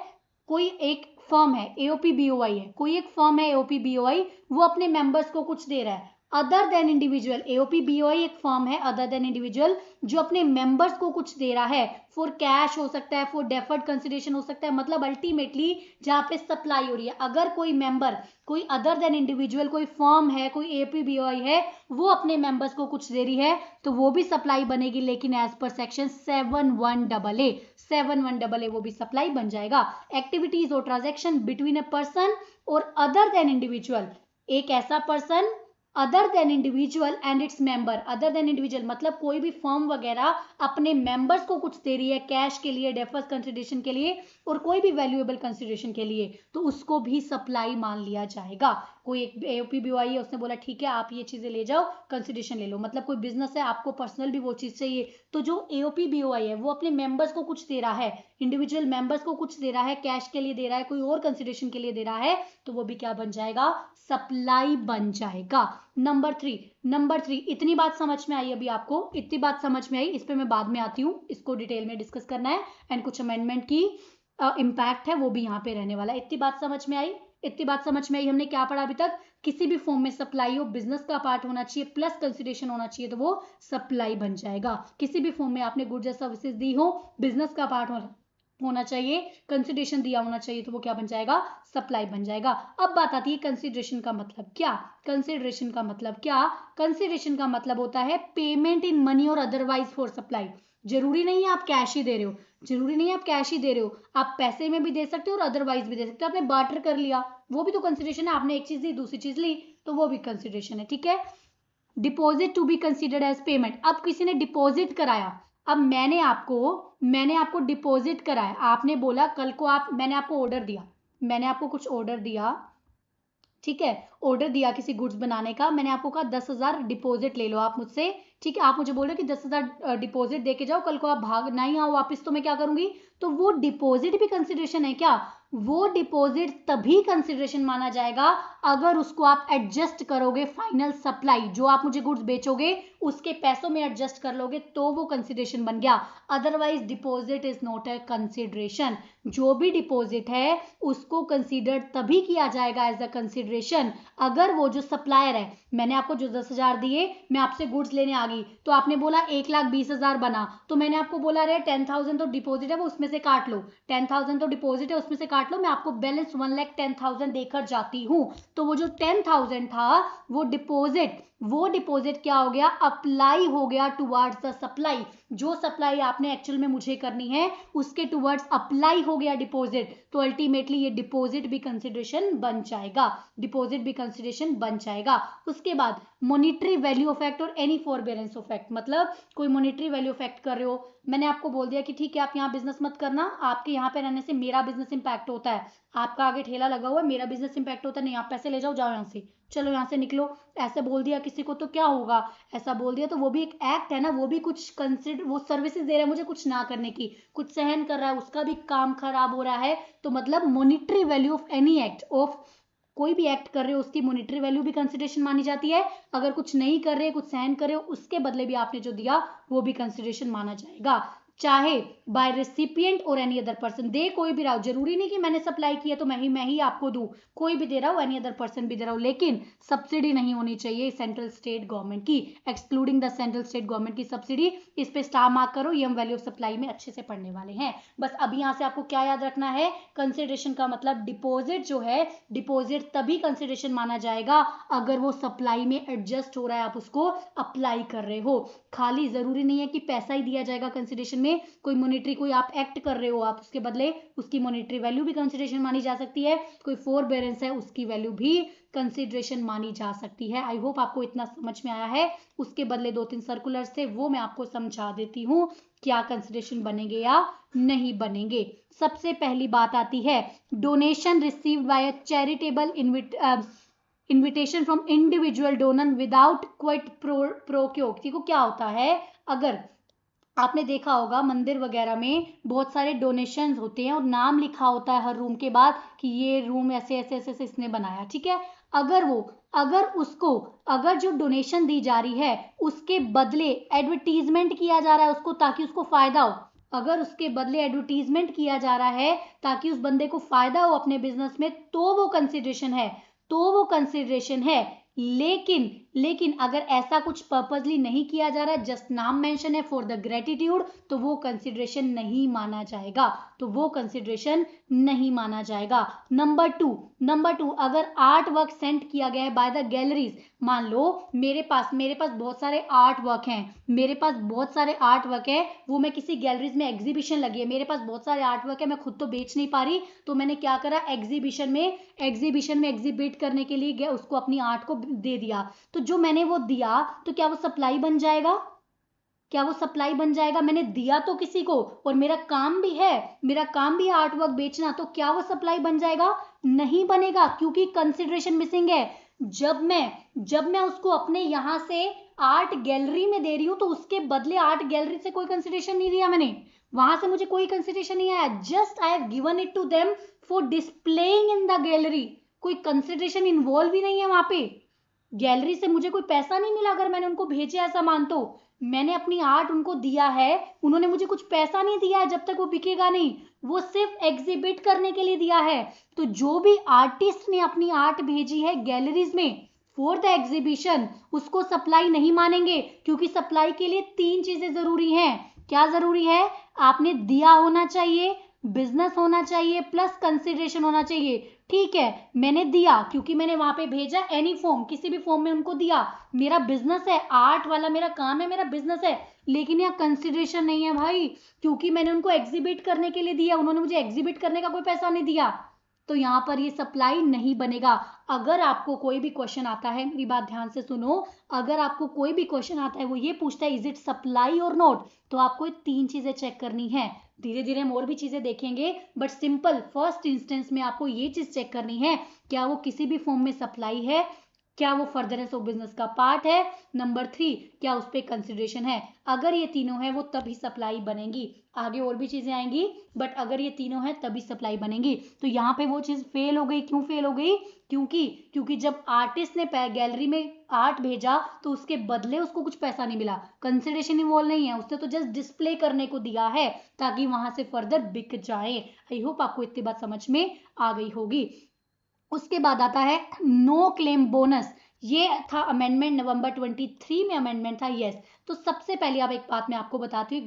कोई एक फर्म है एओपीबीओआई है, कोई एक फर्म है एओपीबीओआई, वो अपने मेंबर्स को कुछ दे रहा है अदर देन इंडिविजुअल। एओपीबीओआई एक फर्म है अदर देन इंडिविजुअल जो अपने मेंबर्स को कुछ दे रहा है, फॉर कैश हो सकता है, फॉर डेफर्ड कंसिडरेशन हो सकता है, मतलब अल्टीमेटली जहां पे सप्लाई हो रही है, अगर कोई मेंबर, कोई अदर देन इंडिविजुअल, कोई फर्म है, कोई एओपीबीओआई है, वो अपने मेंबर्स को कुछ दे रही है, तो वो भी सप्लाई बनेगी, लेकिन एज पर सेक्शन 71AA वो भी सप्लाई बन जाएगा। एक्टिविटीज और ट्रांजैक्शन बिटवीन अ पर्सन और अदर देन इंडिविजुअल, एक ऐसा person other than individual and its member. Other than individual मतलब कोई भी फर्म वगैरह अपने मेंबर्स को कुछ दे रही है कैश के लिए, डेफर्ड कंसिडरेशन के लिए और कोई भी वैल्यूएबल कंसिडरेशन के लिए, तो उसको भी सप्लाई मान लिया जाएगा। कोई एक एओपीबीओआई है, उसने बोला ठीक है आप ये चीजें ले जाओ, कंसिडरेशन ले लो, मतलब कोई बिजनेस है, आपको पर्सनल भी वो चीज चाहिए, तो जो एओपीबीओआई है वो अपने मेंबर्स को कुछ दे रहा है, इंडिविजुअल मेंबर्स को कुछ दे रहा है, कैश के लिए दे रहा है, कोई और कंसिडरेशन के लिए दे रहा है, तो वो भी क्या बन जाएगा, सप्लाई बन जाएगा। नंबर थ्री इतनी बात समझ में आई, अभी आपको इतनी बात समझ में आई, इस पे मैं बाद में आती हूँ, इसको डिटेल में डिस्कस करना है एंड कुछ अमेंडमेंट की इम्पैक्ट है वो भी यहाँ पे रहने वाला है। इतनी बात समझ में आई, इतनी बात समझ में आई। हमने क्या पढ़ा अभी तक, किसी भी फॉर्म में सप्लाई हो, बिजनेस का पार्ट होना चाहिए प्लस कंसिडरेशन होना चाहिए, तो वो सप्लाई बन जाएगा। किसी भी फॉर्म में आपने गुड्स या सर्विसेज दी हो, बिजनेस का पार्ट होना चाहिए, कंसिडरेशन दिया होना चाहिए, तो वो क्या बन जाएगा, सप्लाई बन जाएगा। अब बात आती है कंसिडरेशन का मतलब क्या। कंसिडरेशन का मतलब क्या, कंसिडरेशन का मतलब होता है पेमेंट इन मनी और अदरवाइज फॉर सप्लाई। जरूरी नहीं है आप कैश ही दे रहे हो, जरूरी नहीं है आप कैश ही दे रहे हो, आप पैसे में भी दे सकते हो और अदरवाइज भी दे सकते हो। आपने बार्टर कर लिया, वो भी तो कंसिडरेशन है, आपने एक चीज दी दूसरी चीज ली, तो वो भी कंसिडरेशन है। ठीक है, deposit to be considered as payment. अब किसी ने डिपॉजिट कराया, अब मैंने आपको डिपॉजिट कराया, आपने बोला कल को आप, मैंने आपको ऑर्डर दिया, मैंने आपको कुछ ऑर्डर दिया, ठीक है, ऑर्डर दिया किसी गुड्स बनाने का, मैंने आपको कहा 10,000 डिपॉजिट ले लो आप मुझसे, ठीक है, आप मुझे बोल रहे हो कि 10,000 डिपॉजिट दे के जाओ, कल को आप भाग नहीं आओ वापस तो मैं क्या करूंगी, तो वो डिपॉजिट भी कंसिडरेशन है क्या, वो डिपॉजिट तभी कंसिडरेशन माना जाएगा अगर उसको आप एडजस्ट करोगे फाइनल सप्लाई, जो आप मुझे गुड्स बेचोगे उसके पैसों में एडजस्ट कर लोगे, तो वो कंसिडरेशन बन गया। Otherwise deposit is not a consideration. जो भी डिपॉजिट है उसको कंसीडर तभी किया जाएगा एज अ कंसिडरेशन अगर वो जो सप्लायर है, मैंने आपको जो 10,000 दिए, मैं आपसे गुड्स लेने आ गई, तो आपने बोला 1,20,000 बना, तो मैंने आपको बोला रे 10,000 तो डिपॉजिट है वो उसमें से काट लो, 10,000 तो डिपॉजिट है उसमें से काट लो, मैं आपको बैलेंस 1,10,000 देकर जाती हूँ। तो वो जो 10,000 था वो डिपॉजिट क्या हो गया, अप्लाई हो गया टुवर्ड्स द सप्लाई। जो सप्लाई आपने एक्चुअल में मुझे करनी है उसके टुवर्ड्स अप्लाई हो गया डिपॉजिट, तो अल्टीमेटली ये डिपॉजिट भी कंसिडरेशन बन जाएगा, डिपॉजिट भी कंसिडरेशन बन जाएगा। उसके बाद मॉनिटरी वैल्यू इफेक्ट और एनी फॉरबेरेंस इफेक्ट, मतलब कोई मॉनिटरी वैल्यू इफेक्ट कर रहे हो, मैंने आपको बोल दिया कि ठीक है आप यहाँ बिजनेस मत करना, आपके यहाँ पे रहने से मेरा बिजनेस इंपैक्ट होता है, आपका आगे ठेला लगा हुआ है, मेरा बिजनेस इंपैक्ट होता है, नहीं आप पैसे ले जाओ, जाओ यहाँ से, चलो यहाँ से निकलो, ऐसे बोल दिया किसी को तो क्या होगा, ऐसा बोल दिया तो वो भी एक एक्ट है ना, वो भी कुछ कंसिडर, वो सर्विसेज दे रहा है मुझे कुछ ना करने की, कुछ सहन कर रहा है, उसका भी काम खराब हो रहा है, तो मतलब monetary value of any act, of कोई भी एक्ट कर रहे हो उसकी मॉनिटरी वैल्यू भी कंसिडरेशन मानी जाती है। अगर कुछ नहीं कर रहे, कुछ सहन कर रहे हो, उसके बदले भी आपने जो दिया वो भी कंसिडरेशन माना जाएगा, चाहे बाय रेसिपिएंट और एनी अदर पर्सन, दे कोई भी रहा हो, जरूरी नहीं कि मैंने सप्लाई किया तो मैं ही आपको दूं, कोई भी दे रहा हो, एनी अदर पर्सन भी दे रहा हो, लेकिन सब्सिडी नहीं होनी चाहिए सेंट्रल स्टेट गवर्नमेंट की, excluding the central state government की सब्सिडी। इस पे स्टार मार्क करो, ये हम वैल्यू ऑफ सप्लाई में अच्छे से पढ़ने वाले हैं। बस अभी यहाँ से आपको क्या याद रखना है, कंसिडरेशन का मतलब डिपॉजिट जो है, डिपॉजिट तभी कंसिडरेशन माना जाएगा अगर वो सप्लाई में एडजस्ट हो रहा है, आप उसको अप्लाई कर रहे हो। खाली जरूरी नहीं है कि पैसा ही दिया जाएगा कंसिडरेशन में, में कोई मॉनेटरी कोई आप एक्ट कर रहे हो, आप उसके बदले उसकी मॉनेटरी वैल्यू भी कंसिडरेशन मानी जा सकती है, कोई फोरबेरेंस है उसकी वैल्यू भी कंसिडरेशन मानी जा सकती है। आई होप आपको इतना समझ में आया है। उसके बदले 2-3 सर्कुलर्स थे वो मैं आपको समझा देती हूँ क्या कंसिडरेशन बनेंगे या नहीं बनेंगे। सबसे पहली बात आती है donation received by a charitable invitation from individual donor without quit pro देखो क्या होता है, अगर आपने देखा होगा मंदिर वगैरह में बहुत सारे डोनेशंस होते हैं और नाम लिखा होता है हर रूम के बाद कि ये रूम ऐसे ऐसे ऐसे ऐसे इसने बनाया, ठीक है। अगर जो डोनेशन दी जा रही है उसके बदले एडवर्टीजमेंट किया जा रहा है उसको ताकि उसको फायदा हो, अगर उसके बदले एडवर्टीजमेंट किया जा रहा है ताकि उस बंदे को फायदा हो अपने बिजनेस में, तो वो कंसिडरेशन है। लेकिन अगर ऐसा कुछ पर्पसली नहीं किया जा रहा है, जस्ट नाम मेंशन है फॉर द ग्रेटिट्यूड, तो वो कंसिडरेशन नहीं माना जाएगा। नंबर टू अगर आर्ट वर्क सेंड किया गया है बाय द गैलरीज, मान लो मेरे पास बहुत सारे आर्ट वर्क है, वो मैं किसी गैलरीज में एग्जीबिशन लगी है, मेरे पास बहुत सारे आर्ट वर्क है, मैं खुद तो बेच नहीं पा रही, तो मैंने क्या करा, एग्जीबिशन में एग्जिबिट करने के लिए गया, उसको अपनी आर्ट को दे दिया। तो जो मैंने वो दिया तो क्या वो सप्लाई बन जाएगा? मैंने दिया तो किसी को और मेरा काम भी है आर्ट वर्क बेचना, तो क्या वो सप्लाई बन जाएगा? नहीं बनेगा, क्योंकि कंसिडरेशन मिसिंग है। जब मैं उसको अपने यहां से आर्ट गैलरी में दे रही हूं तो उसके बदले आर्ट गैलरी से कोई कंसिडरेशन नहीं दिया मैंने, वहां से मुझे कोई कंसिडरेशन नहीं आया, just I have given it to them for displaying in the gallery. कोई कंसिडरेशन इन्वॉल्व ही नहीं है वहां पे, गैलरी से मुझे कोई पैसा नहीं मिला अगर मैंने उनको भेजा है सामान, तो मैंने अपनी आर्ट उनको दिया है, उन्होंने मुझे कुछ पैसा नहीं दिया है जब तक वो बिकेगा नहीं, वो सिर्फ एग्जिबिट करने के लिए दिया है। तो जो भी आर्टिस्ट ने अपनी आर्ट भेजी है गैलरीज में फॉर द एग्जीबिशन, उसको सप्लाई नहीं मानेंगे, क्योंकि सप्लाई के लिए 3 चीजें जरूरी हैं। क्या जरूरी है? आपने दिया होना चाहिए, बिजनेस होना चाहिए, प्लस कंसिडरेशन होना चाहिए। ठीक है, मैंने दिया क्योंकि मैंने वहां पे भेजा, एनी फॉर्म किसी भी फॉर्म में उनको दिया, मेरा बिजनेस है, आर्ट वाला मेरा काम है, मेरा बिजनेस है, लेकिन यहाँ कंसिडरेशन नहीं है भाई, क्योंकि मैंने उनको एग्जिबिट करने के लिए दिया, उन्होंने मुझे एग्जिबिट करने का कोई पैसा नहीं दिया, तो यहाँ पर ये सप्लाई नहीं बनेगा। अगर आपको कोई भी क्वेश्चन आता है, मेरी बात ध्यान से सुनो, अगर आपको कोई भी क्वेश्चन आता है वो ये पूछता है इज इट सप्लाई और नॉट, तो आपको 3 चीजें चेक करनी है। धीरे धीरे हम और भी चीजें देखेंगे, बट सिंपल फर्स्ट इंस्टेंस में आपको ये चीज चेक करनी है, क्या वो किसी भी फॉर्म में सप्लाई है, क्या वो फर्दरेंस ऑफ बिजनेस का पार्ट है, नंबर 3 क्या उस पर कंसिडरेशन है। अगर ये तीनों है वो तभी सप्लाई बनेगी, आगे और भी चीजें आएंगी, बट अगर ये तीनों है तभी सप्लाई बनेगी। तो यहाँ पे वो चीज फेल हो गई, क्यों फेल हो गई? क्योंकि जब आर्टिस्ट ने गैलरी में आर्ट भेजा तो उसके बदले उसको कुछ पैसा नहीं मिला, कंसिडरेशन इन्वॉल्व नहीं है, उसने तो जस्ट डिस्प्ले करने को दिया है ताकि वहां से फर्दर बिक जाए। आई होप आपको इतनी बात समझ में आ गई होगी। उसके बाद आता है नो क्लेम बोनस, ये था अमेंडमेंट नवंबर 23 में अमेंडमेंट था, यस। तो सबसे पहले आप एक बात मैं आपको बताती हूँ,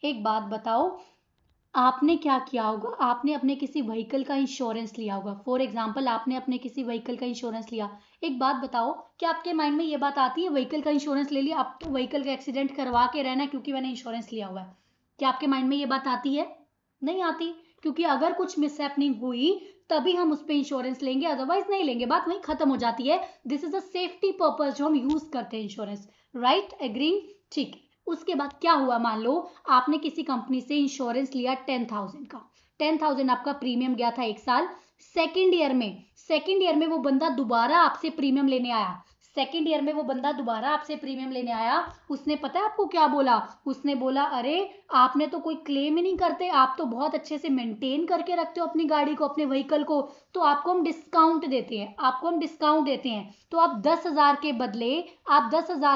एक बात बताओ, आपने क्या किया होगा, आपने अपने किसी व्हीकल का इंश्योरेंस लिया होगा, फॉर एग्जाम्पल आपने अपने किसी व्हीकल का इंश्योरेंस लिया। एक बात बताओ, क्या आपके माइंड में ये बात आती है व्हीकल का इंश्योरेंस ले लिया, आप तो व्हीकल का एक्सीडेंट करवा के रहना क्योंकि मैंने इंश्योरेंस लिया हुआ है, क्या आपके माइंड में ये बात आती है? नहीं आती, क्योंकि अगर कुछ मिसहैपनिंग हुई तभी हम उस पर इंश्योरेंस लेंगे, अदरवाइज नहीं लेंगे, बात वहीं खत्म हो जाती है। This is a safety purpose जो हम यूज करते हैं इंश्योरेंस, राइट, एग्री, ठीक। उसके बाद क्या हुआ, मान लो आपने किसी कंपनी से इंश्योरेंस लिया 10,000 का, 10,000 आपका प्रीमियम गया था 1 साल, सेकेंड ईयर में वो बंदा दोबारा आपसे प्रीमियम लेने आया, उसने पता है आपको क्या बोला? उसने बोला अरे आपने तो कोई क्लेम ही नहीं करते, आप तो बहुत अच्छे से मेंटेन करके रखते हो अपनी गाड़ी को, अपने व्हीकल को, तो आपको हम डिस्काउंट देते हैं, तो आप 10,000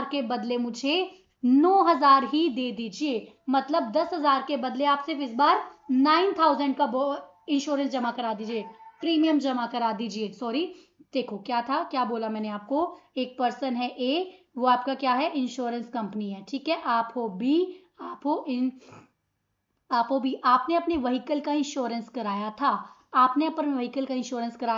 के बदले मुझे 9,000 ही दे दीजिए, मतलब 10,000 के बदले आप सिर्फ इस बार 9,000 का इंश्योरेंस जमा करा दीजिए, प्रीमियम जमा करा दीजिए। सॉरी, देखो क्या बोला मैंने आपको, एक पर्सन है ए, वो आपका क्या है, इंश्योरेंस कंपनी है, ठीक है, आप हो बी, आपने अपने व्हीकल का इंश्योरेंस कराया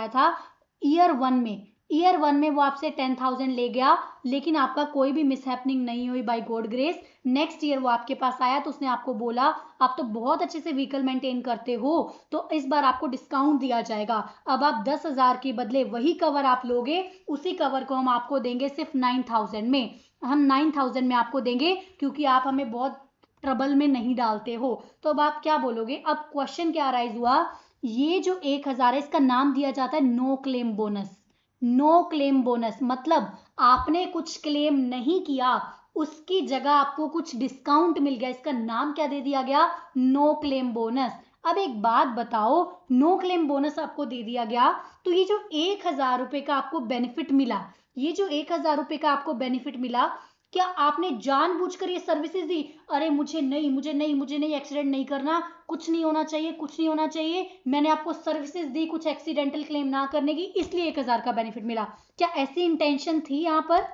था, ईयर 1 में ईयर 1 में वो आपसे 10,000 ले गया, लेकिन आपका कोई भी मिसहैपनिंग नहीं हुई by God grace. Next year वो आपके पास आया तो उसने आपको बोला आप तो बहुत अच्छे से व्हीकल मेंटेन करते हो, तो इस बार आपको डिस्काउंट दिया जाएगा। अब आप 10,000 के बदले वही कवर आप लोगे, उसी कवर को हम आपको देंगे सिर्फ 9,000 में। हम 9,000 में आपको देंगे क्योंकि आप हमें बहुत ट्रबल में नहीं डालते हो। तो अब आप क्या बोलोगे? अब क्वेश्चन क्या अराइज हुआ, ये जो 1,000 है इसका नाम दिया जाता है no claim bonus. No claim bonus मतलब आपने कुछ क्लेम नहीं किया, उसकी जगह आपको कुछ डिस्काउंट मिल गया, इसका नाम क्या दे दिया गया? No claim bonus. अब एक बात बताओ, नो क्लेम बोनस आपको दे दिया गया, तो ये जो 1,000 रुपए का आपको बेनिफिट मिला, ये जो 1,000 रुपए का आपको बेनिफिट मिला, क्या आपने जानबूझकर ये सर्विसेज दी? अरे मुझे नहीं एक्सीडेंट नहीं करना, कुछ नहीं होना चाहिए, कुछ नहीं होना चाहिए, मैंने आपको सर्विसेज दी कुछ एक्सीडेंटल क्लेम ना करने की, इसलिए 1,000 का बेनिफिट मिला। क्या ऐसी इंटेंशन थी यहाँ पर?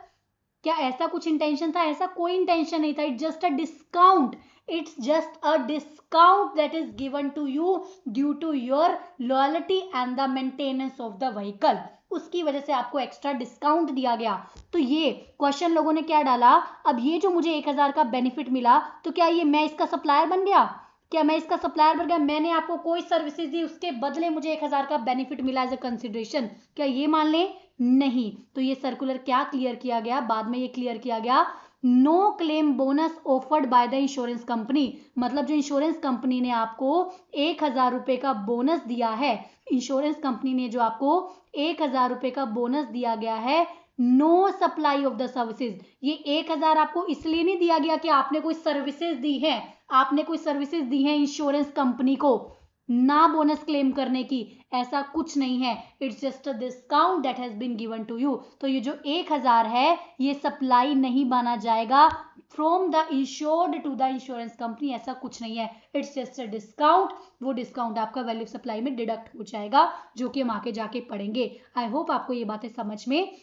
क्या ऐसा कुछ इंटेंशन था? ऐसा कोई इंटेंशन नहीं था। It's just a discount, it's just a discount that is given to you due to your loyalty and the maintenance of the vehicle. उसकी वजह से आपको एक्स्ट्रा डिस्काउंट दिया गया। तो ये क्वेश्चन लोगों ने क्या डाला, अब ये जो मुझे 1,000 का बेनिफिट मिला, तो क्या ये मैं इसका सप्लायर बन गया? क्या मैं इसका सप्लायर बन गया? मैंने आपको कोई सर्विसेज दी, उसके बदले मुझे 1,000 का बेनिफिट मिला एज अ कंसिडरेशन, क्या ये मान लें? नहीं। तो ये सर्कुलर क्या क्लियर किया गया, बाद में ये क्लियर किया गया, no claim bonus offered by the insurance company. मतलब जो इंश्योरेंस कंपनी ने आपको 1,000 रुपए का बोनस दिया है, इंश्योरेंस कंपनी ने जो आपको 1,000 रुपए का बोनस दिया गया है, no supply of the services. ये 1,000 आपको इसलिए नहीं दिया गया कि आपने कोई सर्विसेज दी है, आपने कोई सर्विसेज दी है इंश्योरेंस कंपनी को ना बोनस क्लेम करने की, ऐसा कुछ नहीं है। It's just a discount that has been given to you. तो ये जो 1,000 है ये सप्लाई नहीं माना जाएगा from the insured to the insurance company, ऐसा कुछ नहीं है। इट्स जस्ट अ डिस्काउंट, वो डिस्काउंट आपका वैल्यू सप्लाई में डिडक्ट हो जाएगा, जो कि हम आगे जाके पढ़ेंगे। आई होप आपको ये बातें समझ में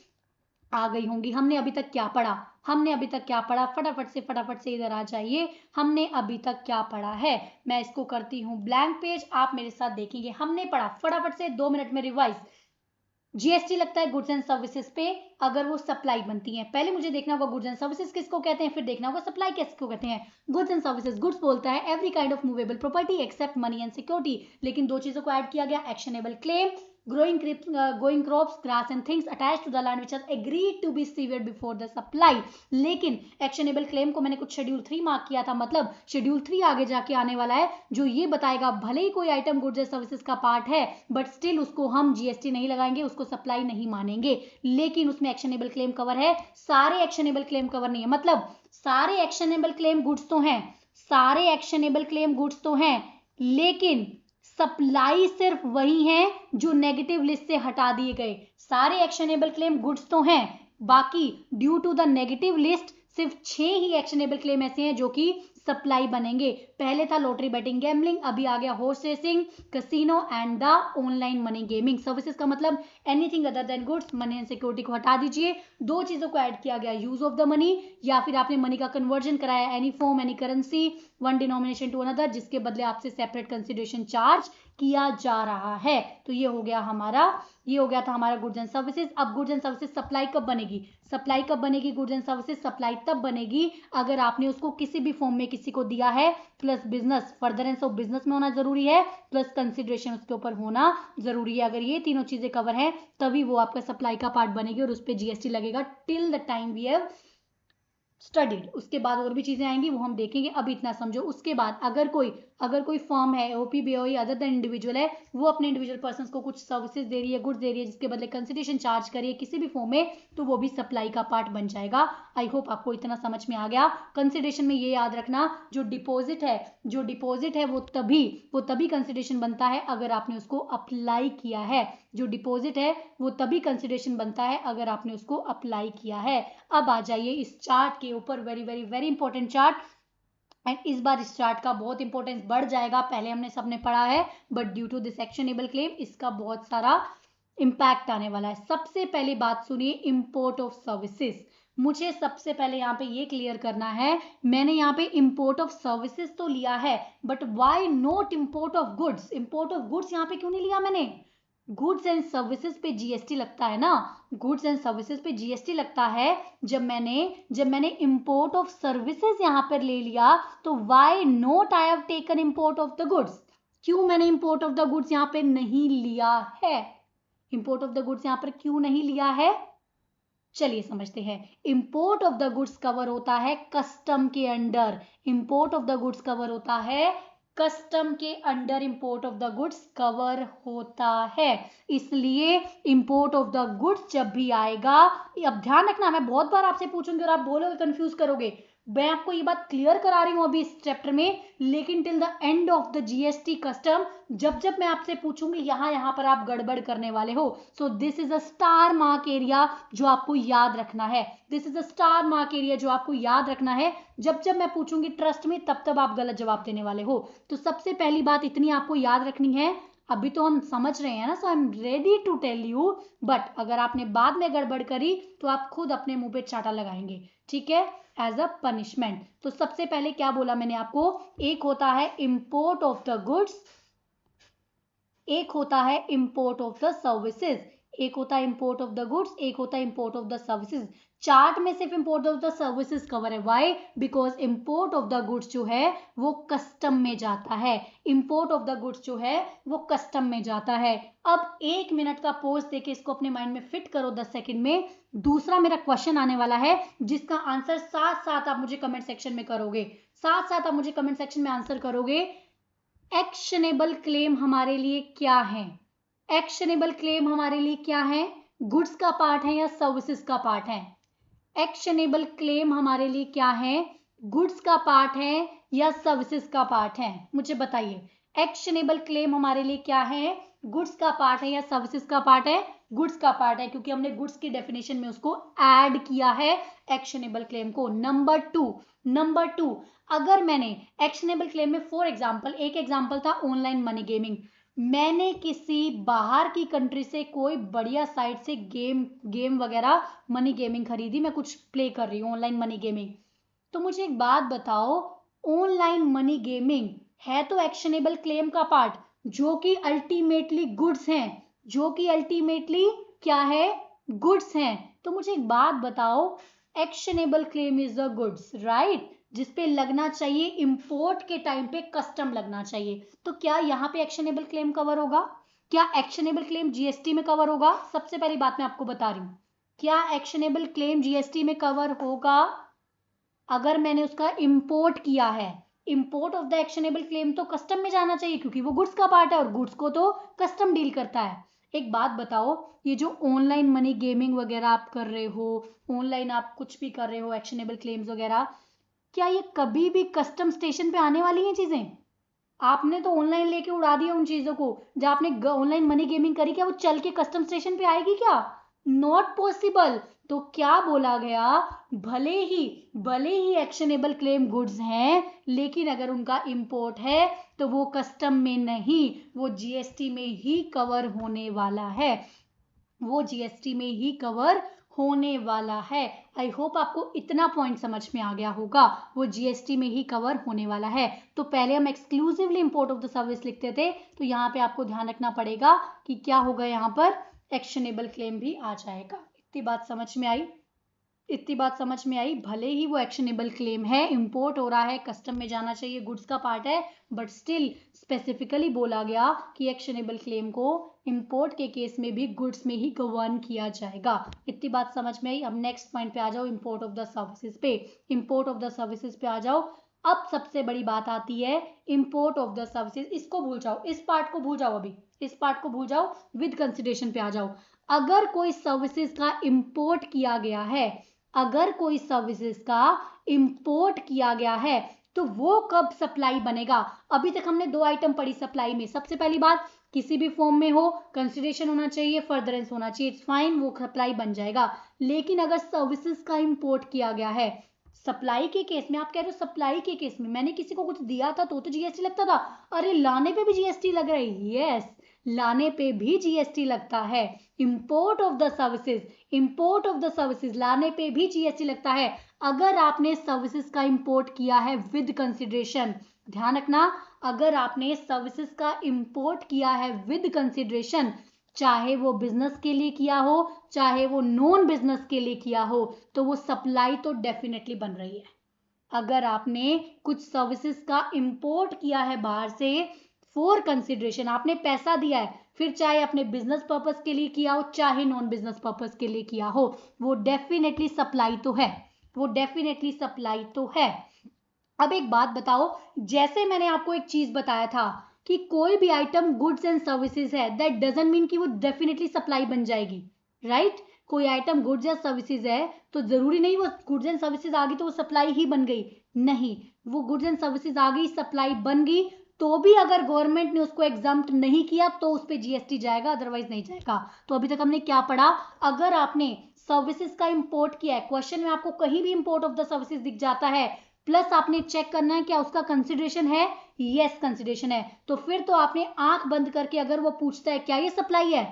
आ गई होंगी। हमने अभी तक क्या पढ़ा? फटाफट से इधर आ जाइए। हमने अभी तक क्या पढ़ा है? मैं इसको करती हूँ ब्लैंक पेज, आप मेरे साथ देखेंगे। हमने पढ़ा फटाफट से 2 मिनट में रिवाइज। जीएसटी लगता है गुड्स एंड सर्विसेज पे अगर वो सप्लाई बनती है। पहले मुझे देखना होगा गुड्स एंड सर्विसेज किसको कहते हैं, फिर देखना होगा सप्लाई किसको कहते हैं। गुड्स एंड सर्विसेज, गुड्स बोलता है every kind of movable property except money and security, लेकिन दो चीजों को ऐड किया गया, actionable claim, growing crops, grass and things attached to the land which has agreed to be severed before the supply। लेकिन एक्शनेबल क्लेम को मैंने कुछ शेड्यूल 3 मार्क किया था, मतलब शेड्यूल 3 आगे जाके आने वाला है, जो ये बताएगा भले ही कोई आइटम गुड्स एंड सर्विसेज का पार्ट है, बट स्टिल उसको हम जीएसटी नहीं लगाएंगे, उसको सप्लाई नहीं मानेंगे, लेकिन उसमें एक्शनेबल क्लेम कवर है। सारे एक्शनेबल क्लेम कवर नहीं है, मतलब सारे एक्शनेबल क्लेम गुड्स तो हैं, सारे एक्शनेबल क्लेम गुड्स तो हैं, लेकिन सप्लाई सिर्फ वही है जो नेगेटिव लिस्ट से हटा दिए गए। सारे एक्शनेबल क्लेम गुड्स तो हैं, बाकी due to the negative list सिर्फ 6 ही एक्शनेबल क्लेम ऐसे हैं जो कि सप्लाई बनेंगे। पहले था लॉटरी, बेटिंग, गैम्बलिंग, अभी आ गया horse racing, casino and the online money gaming. Services का मतलब anything other than goods, money and security को हटा दीजिए। दो चीजों को ऐड किया गया, यूज ऑफ द मनी, या फिर आपने मनी का कन्वर्जन कराया, any form any currency one denomination to another, जिसके बदले आपसे सेपरेट कंसिडरेशन चार्ज किया जा रहा है। तो ये हो गया था हमारा गुड्स एंड सर्विसेज। अब गुड्स एंड सर्विसेज सप्लाई कब बनेगी? सप्लाई कब बनेगी गुड्स एंड सर्विसेज? सप्लाई तब बनेगी अगर आपने उसको किसी भी फॉर्म में किसी को दिया है, plus business, furtherance of business में होना जरूरी है, प्लस कंसिडरेशन उसके ऊपर होना जरूरी है। अगर ये तीनों चीजें कवर हैं तभी वो आपका सप्लाई का पार्ट बनेगी और उस पर जीएसटी लगेगा till the time we have studied. उसके बाद और भी चीजें आएंगी वो हम देखेंगे, अभी इतना समझो। उसके बाद अगर कोई फर्म है, OP, BOE other than individual है, वो अपने इंडिविजुअल पर्सन को कुछ सर्विसेज दे रही है, गुड्स दे रही है, जिसके बदले कंसिडरेशन चार्ज करिए किसी भी फॉर्म में, तो वो भी सप्लाई का पार्ट बन जाएगा। आई होप आपको इतना समझ में आ गया। कंसिडरेशन में ये याद रखना, जो डिपॉजिट है वो तभी कंसिडरेशन बनता है अगर आपने उसको अप्लाई किया है। जो डिपॉजिट है वो तभी कंसिडरेशन बनता है अगर आपने उसको अप्लाई किया है। अब आ जाइए इस चार्ट के ऊपर, very very very important chart, and इस बार इस चार्ट का बहुत इंपॉर्टेंस बढ़ जाएगा। पहले हमने सबने पढ़ा है, but due to this actionable claim इसका बहुत सारा इंपैक्ट आने वाला है। सबसे पहली बात सुनिए, इंपोर्ट ऑफ सर्विसेज। मुझे सबसे पहले यहाँ पे ये क्लियर करना है, मैंने यहाँ पे इंपोर्ट ऑफ सर्विसेज तो लिया है, but why not import of goods? Import of goods यहाँ पे क्यों नहीं लिया मैंने? गुड्स एंड सर्विसेज पे जीएसटी लगता है ना, गुड्स एंड सर्विसेज पे जीएसटी लगता है जब मैंने इंपोर्ट ऑफ सर्विसेज यहां पर ले लिया, तो why not I have taken import of the goods, क्यों मैंने इंपोर्ट ऑफ द गुड्स यहां पे नहीं लिया है, इंपोर्ट ऑफ द गुड्स यहां पर क्यों नहीं लिया है, चलिए समझते हैं। Import of the goods cover होता है कस्टम के under, import of the goods cover होता है कस्टम के under, import of the goods cover होता है, इसलिए इंपोर्ट ऑफ द गुड्स जब भी आएगा, अब ध्यान रखना, मैं बहुत बार आपसे पूछूंगी और आप बोलोगे कंफ्यूज करोगे, मैं आपको ये बात क्लियर करा रही हूं अभी इस चैप्टर में, लेकिन till the end of the GST custom जब जब मैं आपसे पूछूंगी यहां पर आप गड़बड़ करने वाले हो, so this is a star mark area जो आपको याद रखना है, this is a star mark area जो आपको याद रखना है, जब जब मैं पूछूंगी ट्रस्ट में तब तब आप गलत जवाब देने वाले हो। तो सबसे पहली बात इतनी आपको याद रखनी है, अभी तो हम समझ रहे हैं ना, so I am ready to tell you, but अगर आपने बाद में गड़बड़ करी तो आप खुद अपने मुंह पे चाटा लगाएंगे, ठीक है, एज अ पनिशमेंट। तो सबसे पहले क्या बोला मैंने आपको, एक होता है इंपोर्ट ऑफ द गुड्स, एक होता है इंपोर्ट ऑफ द सर्विसेज, एक होता है इंपोर्ट ऑफ द गुड्स, एक होता है import of the services. Chart में सिर्फ import of the services cover है, why, because import of the goods जो है वो कस्टम में जाता है, इंपोर्ट ऑफ द गुड्स जो है वो कस्टम में जाता है। अब 1 मिनट का पोज देके इसको अपने माइंड में फिट करो 10 सेकंड में। दूसरा मेरा क्वेश्चन आने वाला है जिसका आंसर साथ साथ आप मुझे कमेंट सेक्शन में करोगे, साथ साथ आप मुझे कमेंट सेक्शन में आंसर करोगे। एक्शनेबल क्लेम हमारे लिए क्या है, एक्शनेबल क्लेम हमारे लिए क्या है, गुड्स का पार्ट है या सर्विसेज का पार्ट है, एक्शनेबल क्लेम हमारे लिए क्या है, गुड्स का पार्ट है या सर्विसेज का पार्ट है, मुझे बताइए। एक्शनेबल क्लेम हमारे लिए क्या है, गुड्स का पार्ट है या सर्विसेज का पार्ट है, गुड्स का पार्ट है, क्योंकि हमने गुड्स की डेफिनेशन में उसको ऐड किया है एक्शनेबल क्लेम को। नंबर टू, अगर मैंने एक्शनेबल क्लेम में फॉर एग्जांपल, एक एग्जांपल था ऑनलाइन मनी गेमिंग, मैंने किसी बाहर की कंट्री से कोई बढ़िया साइट से गेम वगैरह मनी गेमिंग खरीदी, मैं कुछ प्ले कर रही हूँ ऑनलाइन मनी गेमिंग, तो मुझे एक बात बताओ, ऑनलाइन मनी गेमिंग है तो एक्शनेबल क्लेम का पार्ट, जो कि अल्टीमेटली गुड्स हैं, जो कि अल्टीमेटली क्या है, गुड्स हैं। तो मुझे एक बात बताओ, actionable claim is the goods, right, जिसपे लगना चाहिए इंपोर्ट के टाइम पे कस्टम लगना चाहिए, तो क्या यहाँ पे एक्शनेबल क्लेम कवर होगा, क्या एक्शनेबल क्लेम जीएसटी में कवर होगा? सबसे पहली बात मैं आपको बता रही हूँ, क्या एक्शनेबल क्लेम जीएसटी में कवर होगा? अगर मैंने उसका इंपोर्ट किया है, import of the actionable claim तो कस्टम में जाना चाहिए, क्योंकि वो गुड्स का पार्ट है और गुड्स को तो कस्टम डील करता है। एक बात बताओ, ये जो ऑनलाइन मनी गेमिंग वगैरह आप कर रहे हो, ऑनलाइन आप कुछ भी कर रहे हो, एक्शनेबल क्लेम्स वगैरह, क्या ये कभी भी कस्टम स्टेशन पे आने वाली हैं चीजें? आपने तो ऑनलाइन लेके उड़ा दिया उन चीजों को, जब आपने ऑनलाइन मनी गेमिंग करी, क्या वो चल के कस्टम स्टेशन पे आएगी क्या? Not possible. तो क्या बोला गया, भले ही एक्शनेबल क्लेम गुड्स हैं, लेकिन अगर उनका इंपोर्ट है तो वो कस्टम में नहीं, वो जीएसटी में ही कवर होने वाला है, वो जीएसटी में ही कवर होने वाला है। आई होप आपको इतना पॉइंट समझ में आ गया होगा, वो जीएसटी में ही कवर होने वाला है। तो पहले हम exclusively import of the service लिखते थे, तो यहाँ पे आपको ध्यान रखना पड़ेगा कि क्या होगा, यहाँ पर एक्शनेबल क्लेम भी आ जाएगा। इतनी बात समझ में आई, इतनी बात समझ में आई, भले ही वो एक्शनेबल क्लेम है, इंपोर्ट हो रहा है, कस्टम में जाना चाहिए, गुड्स का पार्ट है, बट स्टिल स्पेसिफिकली बोला गया कि एक्शनेबल क्लेम को इंपोर्ट के केस में भी गुड्स में ही गवर्न किया जाएगा। इतनी बात समझ में आई। अब नेक्स्ट पॉइंट पे आ जाओ, इंपोर्ट ऑफ द सर्विसेज पे, इंपोर्ट ऑफ द सर्विसेज पे आ जाओ। अब सबसे बड़ी बात आती है इंपोर्ट ऑफ द सर्विसेज, इसको भूल जाओ, इस पार्ट को भूल जाओ, अभी इस पार्ट को भूल जाओ, विद कंसिडरेशन पे आ जाओ। अगर कोई सर्विसेज का इंपोर्ट किया गया है, अगर कोई सर्विसेज का इंपोर्ट किया गया है, तो वो कब सप्लाई बनेगा? अभी तक हमने 2 आइटम पढ़ी सप्लाई में। सबसे पहली बात, किसी भी फॉर्म में हो, कंसिडरेशन होना चाहिए, फर्दरेंस होना चाहिए, इट्स फाइन, वो सप्लाई बन जाएगा। लेकिन अगर सर्विसेज का इंपोर्ट किया गया है, सप्लाई के केस में, आप कह रहे हो सप्लाई के केस में मैंने किसी को कुछ दिया था तो जीएसटी लगता था, अरे लाने पे भी जीएसटी लग रहा है, यस, लाने पे भी जीएसटी लगता है। Import of the services, import of the services, लाने पे भी जीएसटी लगता है। अगर आपने सर्विसेज का इंपोर्ट किया है विद कंसिडरेशन, ध्यान रखना, अगर आपने सर्विसेज का इंपोर्ट किया है विद कंसिडरेशन, चाहे वो बिजनेस के लिए किया हो, चाहे वो नॉन बिजनेस के लिए किया हो, तो वो सप्लाई तो डेफिनेटली बन रही है। अगर आपने कुछ सर्विसेज का इंपोर्ट किया है बाहर से फॉर कंसिडरेशन, आपने पैसा दिया है, फिर चाहे अपने बिजनेस पर्पस के लिए किया हो, चाहे नॉन बिजनेस पर्पस के लिए किया हो, वो डेफिनेटली सप्लाई तो है, वो डेफिनेटली सप्लाई तो है। अब एक बात बताओ, जैसे मैंने आपको एक चीज बताया था कि कोई भी आइटम गुड्स एंड सर्विसेज है, दैट डजंट मीन कि वो डेफिनेटली सप्लाई बन जाएगी, राइट? कोई आइटम गुड्स या सर्विसेज है तो जरूरी नहीं वो गुड्स एंड सर्विसेज आ गई तो वो सप्लाई ही बन गई, नहीं, वो गुड्स एंड सर्विसेज आ गई, सप्लाई बन गई, तो भी अगर गवर्नमेंट ने उसको एग्जाम्प्ट नहीं किया तो उस पर जीएसटी जाएगा, अदरवाइज नहीं जाएगा। तो अभी तक हमने क्या पढ़ा? अगर आपने सर्विसेज का इंपोर्ट किया है, क्वेश्चन में आपको कहीं भी इंपोर्ट ऑफ द सर्विसेज दिख जाता है, प्लस आपने चेक करना है क्या उसका कंसिडरेशन है, यस कंसिडरेशन है, तो फिर तो आपने आंख बंद करके, अगर वो पूछता है क्या ये सप्लाई है,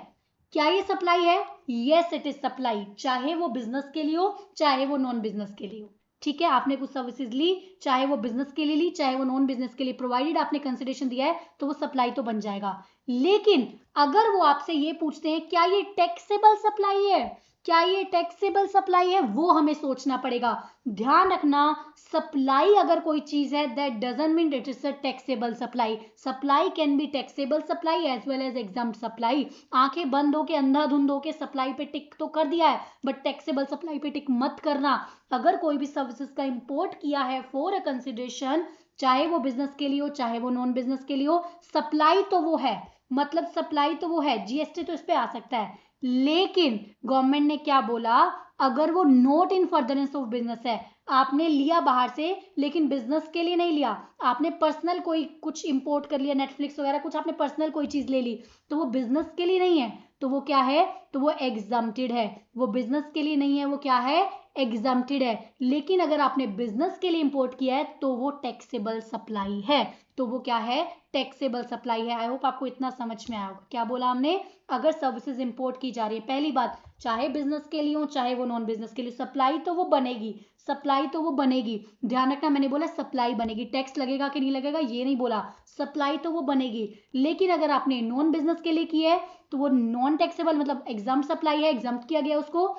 क्या ये सप्लाई है, यस इट इज सप्लाई, चाहे वो बिजनेस के लिए हो, चाहे वो नॉन बिजनेस के लिए हो। ठीक है, आपने कुछ सर्विसेज ली, चाहे वो बिजनेस के लिए ली, चाहे वो नॉन बिजनेस के लिए, प्रोवाइडेड आपने कंसिडरेशन दिया है तो वो सप्लाई तो बन जाएगा। लेकिन अगर वो आपसे ये पूछते हैं क्या ये टैक्सेबल सप्लाई है, क्या ये टैक्सेबल सप्लाई है, वो हमें सोचना पड़ेगा। ध्यान रखना, सप्लाई अगर कोई चीज है, that doesn't mean it is a taxable supply. Supply can be taxable supply as well as exempt supply. आंखें बंद होके, अंधाधुंध होके सप्लाई पे टिक तो कर दिया है, बट टैक्सेबल सप्लाई पे टिक मत करना। अगर कोई भी सर्विसेज का इंपोर्ट किया है फॉर अ कंसिडरेशन, चाहे वो बिजनेस के लिए हो, चाहे वो नॉन बिजनेस के लिए हो, सप्लाई तो वो है, मतलब सप्लाई तो वो है, जीएसटी तो इस पे आ सकता है। लेकिन गवर्नमेंट ने क्या बोला, अगर वो not in furtherance of business है, आपने लिया बाहर से लेकिन बिजनेस के लिए नहीं लिया, आपने पर्सनल कोई कुछ इंपोर्ट कर लिया, नेटफ्लिक्स वगैरह कुछ आपने पर्सनल कोई चीज ले ली, तो वो बिजनेस के लिए नहीं है, तो वो क्या है, तो वो एग्जम्प्टेड है। वो बिजनेस के लिए नहीं है, वो क्या है, एग्जम्प्टेड है। लेकिन अगर आपने बिजनेस के लिए इंपोर्ट किया है तो वो टैक्सेबल सप्लाई है, तो वो क्या है, टैक्सेबल सप्लाई है। आई होप आपको इतना समझ में आया होगा। क्या बोला हमने, अगर सर्विसेज इंपोर्ट की जा रही है, पहली बात, चाहे बिजनेस के लिए हो, चाहे वो नॉन बिजनेस के लिए, सप्लाई तो वो बनेगी, सप्लाई तो वो बनेगी। ध्यान रखना, मैंने बोला सप्लाई बनेगी, टैक्स लगेगा कि नहीं लगेगा ये नहीं बोला, सप्लाई तो वो बनेगी। लेकिन अगर आपने नॉन बिजनेस के लिए की है तो वो नॉन टैक्सेबल, मतलब एग्जाम्प्ट सप्लाई है, एग्जाम्प्ट किया गया उसको,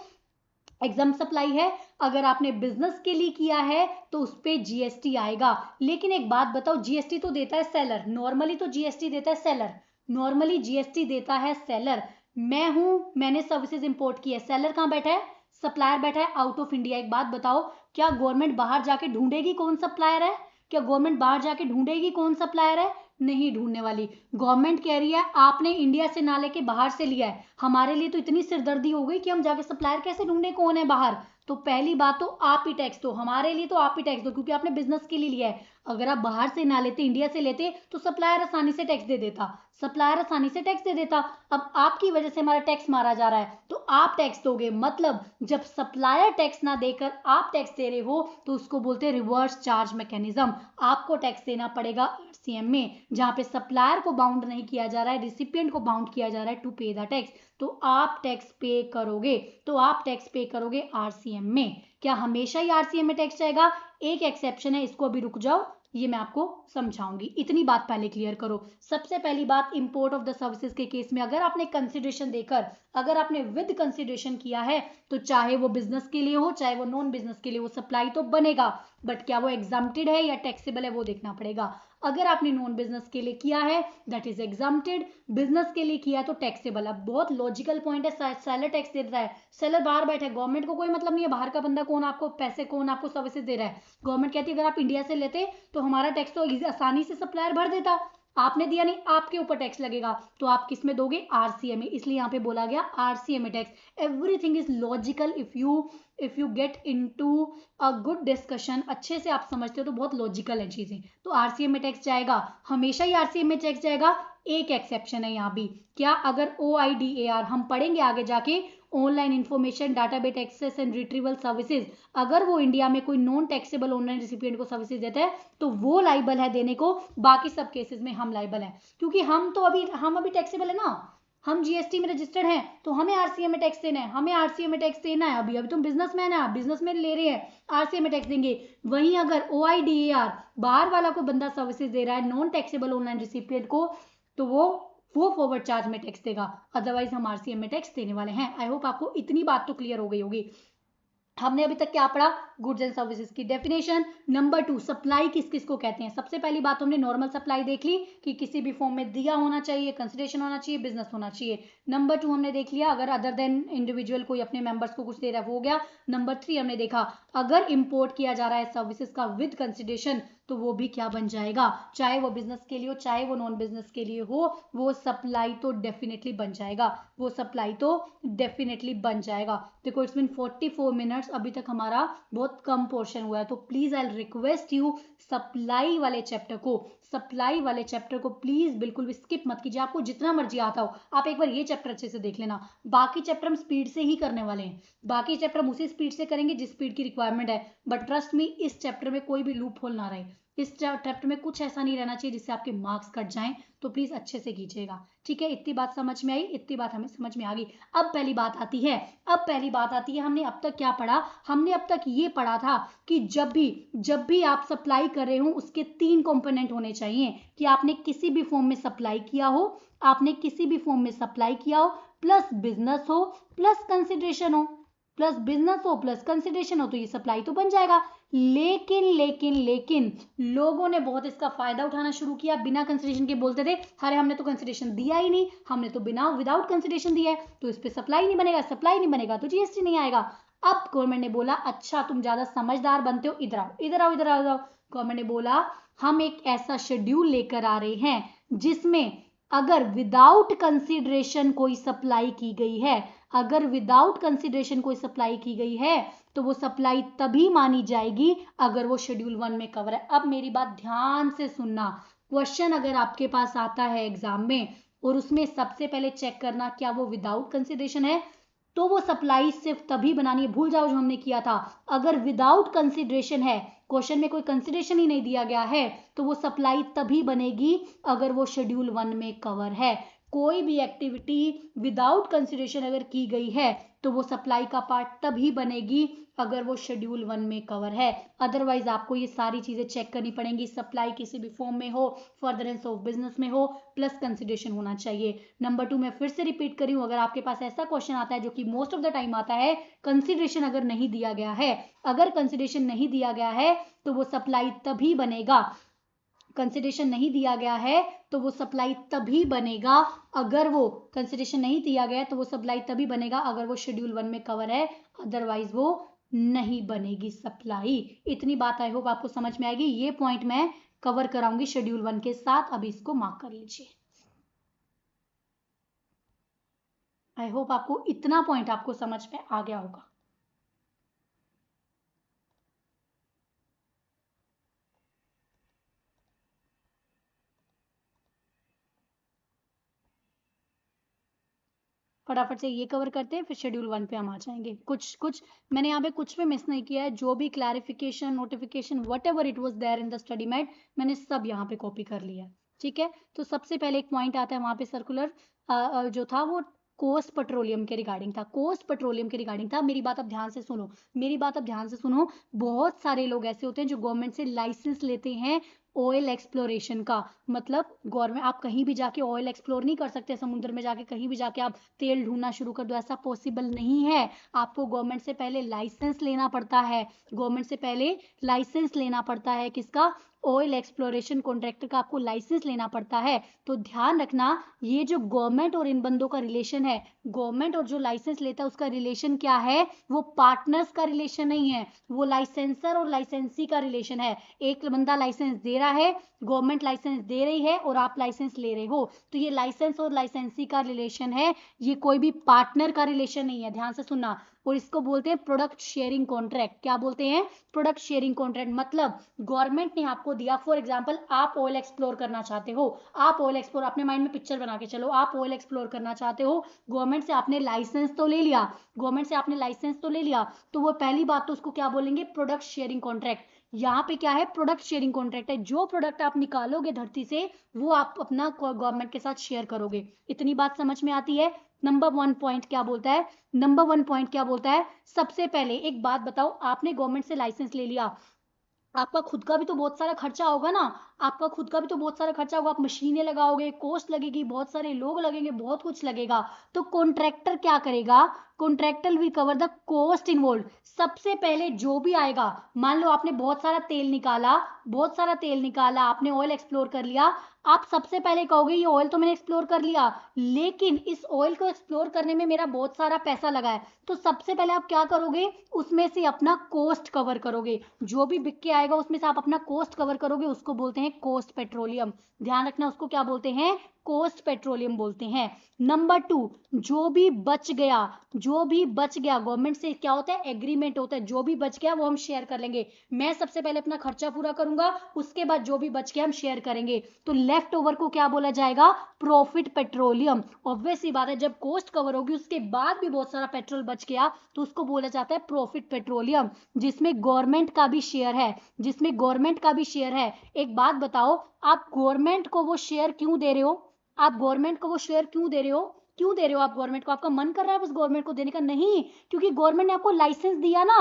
एग्जाम्प्ट सप्लाई है। अगर आपने बिजनेस के लिए किया है तो उस पर जीएसटी आएगा। लेकिन एक बात बताओ, जीएसटी तो देता है सेलर, नॉर्मली तो जीएसटी देता है सेलर, नॉर्मली जीएसटी देता है सेलर। मैं हूं, मैंने सर्विसेज इंपोर्ट की है, सेलर कहां बैठा है, सप्लायर बैठा है आउट ऑफ इंडिया। एक बात बताओ, क्या गवर्नमेंट बाहर जाके ढूंढेगी कौन सप्लायर है, क्या गवर्नमेंट बाहर जाके ढूंढेगी कौन सप्लायर है, नहीं ढूंढने वाली। गवर्नमेंट कह रही है आपने इंडिया से ना लेके बाहर से लिया है, हमारे लिए तो इतनी सिरदर्दी हो गई कि हम जाके सप्लायर कैसे ढूंढे कौन है बाहर। तो पहली बात तो आप ही टैक्स दो, हमारे लिए तो आप ही टैक्स दो, क्योंकि आपने बिजनेस के लिए लिया है। अगर आप बाहर से ना लेते, इंडिया से लेते, तो सप्लायर आसानी से टैक्स दे देता, सप्लायर आसानी से टैक्स दे देता। अब आपकी वजह से हमारा टैक्स मारा जा रहा है, तो आप टैक्स दोगे। मतलब जब सप्लायर टैक्स ना देकर आप टैक्स दे रहे हो तो उसको बोलते हैं रिवर्स चार्ज मैकेनिज्म। आपको टैक्स देना पड़ेगा आरसीएम में, जहां पे सप्लायर को बाउंड नहीं किया जा रहा है, रिसिपिएंट को बाउंड किया जा रहा है टू पे द टैक्स। तो आप टैक्स पे करोगे, तो आप टैक्स पे करोगे आरसीएम में। क्या हमेशा ही आरसीएम में टैक्स जाएगा? एक एक्सेप्शन है, इसको अभी रुक जाओ, ये मैं आपको समझाऊंगी। इतनी बात पहले क्लियर करो। सबसे पहली बात, इंपोर्ट ऑफ द सर्विसेज के केस में अगर आपने कंसिडरेशन देकर, अगर आपने विद कंसिडरेशन किया है, तो चाहे वो बिजनेस के लिए हो, चाहे वो नॉन बिजनेस के लिए, वो सप्लाई तो बनेगा। बट क्या वो एग्जाम्प्टेड है या टैक्सेबल है, वो देखना पड़ेगा। अगर आपने नॉन बिजनेस के लिए किया है, दैट इज एग्जाम्प्टेड, बिजनेस के लिए किया तो टैक्सेबल। अब बहुत लॉजिकल पॉइंट है, सेलर टैक्स दे रहा है, सेलर बाहर बैठे, गवर्नमेंट को कोई मतलब नहीं है, बाहर का बंदा कौन आपको पैसे, कौन आपको सर्विसेज दे रहा है। गवर्नमेंट कहती है अगर आप इंडिया से लेते तो हमारा टैक्स तो आसानी से सप्लायर भर देता, आपने दिया नहीं, आपके ऊपर टैक्स लगेगा, तो आप किस में दोगे, आरसीए में। इसलिए यहाँ पे बोला गया आरसीए में tax. Everything is logical if you get into a good discussion, अच्छे से आप समझते हो तो बहुत लॉजिकल है चीजें। तो आरसीए में टैक्स जाएगा, हमेशा ही आरसीए में टैक्स जाएगा। एक एक्सेप्शन है यहाँ भी, क्या, अगर OIDAR हम पढ़ेंगे आगे जाके, online information database access and retrieval services, अगर वो इंडिया में कोई नॉन टैक्सेबल ऑनलाइन रिसिपिएंट को सर्विसेज देता है तो वो लाइबल है देने को। बाकी सब केसेस में हम लाइबल हैं, क्योंकि हम अभी टैक्सेबल है ना, हम जीएसटी में रजिस्टर्ड हैं, तो हमें आरसीए में टैक्स देना है, हमें आरसीए में टैक्स देना है। अभी तुम बिजनेसमैन है, आप बिजनेसमैन ले रहे हैं, आरसीए में टैक्स देंगे। वहीं अगर OIDAR बाहर वाला कोई बंदा सर्विसेज दे रहा है नॉन टैक्सेबल ऑनलाइन रिसिपिएंट को, तो वो वो फॉरवर्ड चार्ज में टैक्स देगा, अदरवाइज हम आरसीएम में टैक्स देने वाले हैं। आई होप आपको इतनी बात तो क्लियर हो गई होगी। हमने अभी तक क्या पढ़ा, गुड्स एंड सर्विसेज की डेफिनेशन। नंबर 2, सप्लाई किस किस को कहते हैं। सबसे पहली बात हमने नॉर्मल सप्लाई देख ली कि किसी भी फॉर्म में दिया होना चाहिए, कंसिडरेशन होना चाहिए, बिजनेस होना चाहिए। नंबर 2 हमने देख लिया अगर अदर देन इंडिविजुअल कोई अपने मेंबर्स को कुछ दे रहा है वो हो गया। नंबर 3 हमने देखा अगर इंपोर्ट किया जा रहा है सर्विसेज का विद कंसिडरेशन तो वो भी क्या बन जाएगा, चाहे वो बिजनेस के लिए हो चाहे वो नॉन बिजनेस के लिए हो, वो सप्लाई तो डेफिनेटली बन जाएगा, वो सप्लाई तो डेफिनेटली बन जाएगा। देखो इट्स बीन 44 मिनट्स, अभी तक हमारा बहुत कम पोर्शन हुआ है, तो please I request you supply वाले चैप्टर को प्लीज बिल्कुल भी स्किप मत कीजिए। आपको जितना मर्जी आता हो आप एक बार ये चैप्टर अच्छे से देख लेना, बाकी चैप्टर हम स्पीड से ही करने वाले हैं, बाकी चैप्टर हम उसी स्पीड से करेंगे जिस स्पीड की रिक्वायरमेंट है, बट ट्रस्ट मी इस चैप्टर में कोई भी लूप होल ना रहे, इस चैप्टर में कुछ ऐसा नहीं रहना चाहिए जिससे आपके मार्क्स कट जाएं, तो प्लीज अच्छे से कीजिएगा, ठीक है। इतनी बात समझ में आई, इतनी बात हमें समझ में आ गई। अब पहली बात आती है हमने अब तक क्या पढ़ा, हमने अब तक ये पढ़ा था कि जब भी आप सप्लाई कर रहे हो उसके 3 कंपोनेंट होने चाहिए, कि आपने किसी भी फॉर्म में सप्लाई किया हो, प्लस बिजनेस हो प्लस कंसिडरेशन हो, तो ये सप्लाई तो बन जाएगा। लेकिन लोगों ने बहुत इसका फायदा उठाना शुरू किया, बिना कंसिडरेशन के बोलते थे अरे हमने तो कंसिडरेशन दिया ही नहीं, हमने तो बिना विदाउट कंसिडरेशन दिया है तो इस पे सप्लाई नहीं बनेगा तो जीएसटी नहीं आएगा। अब गवर्नमेंट ने बोला अच्छा तुम ज्यादा समझदार बनते हो, इधर आओ। गवर्नमेंट ने बोला हम एक ऐसा शेड्यूल लेकर आ रहे हैं जिसमें अगर विदाउट कंसिडरेशन कोई सप्लाई की गई है तो वो सप्लाई तभी मानी जाएगी अगर वो शेड्यूल 1 में कवर है। अब मेरी बात ध्यान से सुनना, क्वेश्चन अगर आपके पास आता है एग्जाम में और उसमें सबसे पहले चेक करना क्या वो विदाउट कंसिडरेशन है, तो वो सप्लाई सिर्फ तभी बनानी है, भूल जाओ जो हमने किया था। अगर विदाउट कंसिडरेशन है, क्वेश्चन में कोई कंसिडरेशन ही नहीं दिया गया है, तो वो सप्लाई तभी बनेगी अगर वो शेड्यूल 1 में कवर है। कोई भी एक्टिविटी विदाउट कंसिडरेशन अगर की गई है तो वो सप्लाई का पार्ट तभी बनेगी अगर वो शेड्यूल 1 में कवर है, अदरवाइज आपको ये सारी चीजें चेक करनी पड़ेंगी। सप्लाई किसी भी फॉर्म में हो, फर्दरेंस ऑफ बिजनेस में हो, प्लस कंसिडरेशन होना चाहिए। नंबर 2 मैं फिर से रिपीट करी हूं, अगर आपके पास ऐसा क्वेश्चन आता है जो कि मोस्ट ऑफ द टाइम आता है, कंसिडरेशन अगर नहीं दिया गया है तो वो सप्लाई तभी बनेगा, अगर वो शेड्यूल 1 में कवर है, अदरवाइज वो नहीं बनेगी सप्लाई। इतनी बात आई होप आपको समझ में आएगी, ये पॉइंट मैं कवर कराऊंगी शेड्यूल 1 के साथ, अभी इसको मार्क कर लीजिए। आई होप आपको इतना पॉइंट आपको समझ में आ गया होगा। फटाफट से ये कवर करते हैं फिर शेड्यूल 1 पे हम आ जाएंगे। कुछ मैंने यहाँ पे कुछ भी मिस नहीं किया है, जो भी clarification notification whatever it was there in the study mat मैंने सब यहाँ पे कॉपी कर लिया है, ठीक है। तो सबसे पहले एक पॉइंट आता है वहां पे सर्कुलर जो था वो कोस्ट पेट्रोलियम के रिगार्डिंग था। मेरी बात अब ध्यान से सुनो, बहुत सारे लोग ऐसे होते हैं जो गवर्नमेंट से लाइसेंस लेते हैं ऑयल एक्सप्लोरेशन का, मतलब गवर्नमेंट, आप कहीं भी जाके ऑयल एक्सप्लोर नहीं कर सकते, समुद्र में जाके कहीं भी जाके आप तेल ढूंढना शुरू कर दो, ऐसा पॉसिबल नहीं है। आपको गवर्नमेंट से पहले लाइसेंस लेना पड़ता है, किसका, ऑयल एक्सप्लोरेशन कॉन्ट्रैक्टर का आपको लाइसेंस लेना पड़ता है। तो ध्यान रखना ये जो गवर्नमेंट और इन बंदों का रिलेशन है, गवर्नमेंट और जो लाइसेंस लेता है उसका रिलेशन क्या है, वो पार्टनर्स का रिलेशन नहीं है, वो लाइसेंसर और लाइसेंसी का रिलेशन है। एक बंदा लाइसेंस दे रहा है, गवर्नमेंट लाइसेंस दे रही है और आप लाइसेंस ले रहे हो, तो ये लाइसेंस और लाइसेंसी का रिलेशन है, ये कोई भी पार्टनर का रिलेशन नहीं है, ध्यान से सुनना। और इसको बोलते हैं प्रोडक्ट शेयरिंग कॉन्ट्रैक्ट। क्या बोलते हैं, प्रोडक्ट शेयरिंग कॉन्ट्रैक्ट। मतलब गवर्नमेंट ने आपको दिया, फॉर एग्जांपल आप ऑयल एक्सप्लोर करना चाहते हो, अपने माइंड में पिक्चर बना के चलो, आप ऑयल एक्सप्लोर करना चाहते हो, गवर्नमेंट से आपने लाइसेंस तो ले लिया, तो वो पहली बात तो उसको क्या बोलेंगे, प्रोडक्ट शेयरिंग कॉन्ट्रैक्ट। यहाँ पे क्या है, प्रोडक्ट शेयरिंग कॉन्ट्रैक्ट है, जो प्रोडक्ट आप निकालोगे धरती से वो आप अपना गवर्नमेंट के साथ शेयर करोगे। इतनी बात समझ में आती है। नंबर 1 पॉइंट क्या बोलता है, सबसे पहले एक बात बताओ, आपने गवर्नमेंट से लाइसेंस ले लिया, आपका खुद का भी तो बहुत सारा खर्चा होगा ना, आपका खुद का भी तो बहुत सारा खर्चा होगा, आप मशीनें लगाओगे, कॉस्ट लगेगी, बहुत सारे लोग लगेंगे, बहुत कुछ लगेगा। तो कॉन्ट्रैक्टर क्या करेगा, contractor will cover the cost involve. सबसे पहले जो भी आएगा, मान लो आपने बहुत सारा तेल निकाला, बहुत सारा तेल निकाला, आपने ऑयल एक्सप्लोर कर लिया, आप सबसे पहले कहोगे ये ऑयल तो मैंने एक्सप्लोर कर लिया, लेकिन इस ऑयल को एक्सप्लोर करने में मेरा बहुत सारा पैसा लगा है। तो सबसे पहले आप क्या करोगे, उसमें से अपना कॉस्ट कवर करोगे, जो भी बिक के आएगा उसमें से आप अपना कॉस्ट कवर करोगे, उसको बोलते हैं कॉस्ट पेट्रोलियम। ध्यान रखना, उसको क्या बोलते हैं, कॉस्ट पेट्रोलियम बोलते हैं। नंबर 2, जो भी बच गया, जो भी बच गया, गवर्नमेंट से क्या होता है, एग्रीमेंट होता है, जो भी बच गया वो हम शेयर कर लेंगे। मैं सबसे पहले अपना खर्चा पूरा करूंगा, उसके बाद जो भी बच गया हम शेयर करेंगे। तो लेफ्ट ओवर को क्या बोला जाएगा, प्रॉफिट पेट्रोलियम। ऑब्वियस सी बात है, जब कॉस्ट कवर होगी उसके बाद भी बहुत सारा पेट्रोल बच गया तो उसको बोला जाता है प्रॉफिट पेट्रोलियम, जिसमें गवर्नमेंट का भी शेयर है, जिसमें गवर्नमेंट का भी शेयर है। एक बात बताओ, आप गवर्नमेंट को वो शेयर क्यों दे रहे हो, आप गवर्नमेंट को वो शेयर क्यों दे रहे हो, क्यों दे रहे हो आप गवर्नमेंट को, आपका मन कर रहा है बस गवर्नमेंट को देने का, नहीं, क्योंकि गवर्नमेंट ने आपको लाइसेंस दिया ना,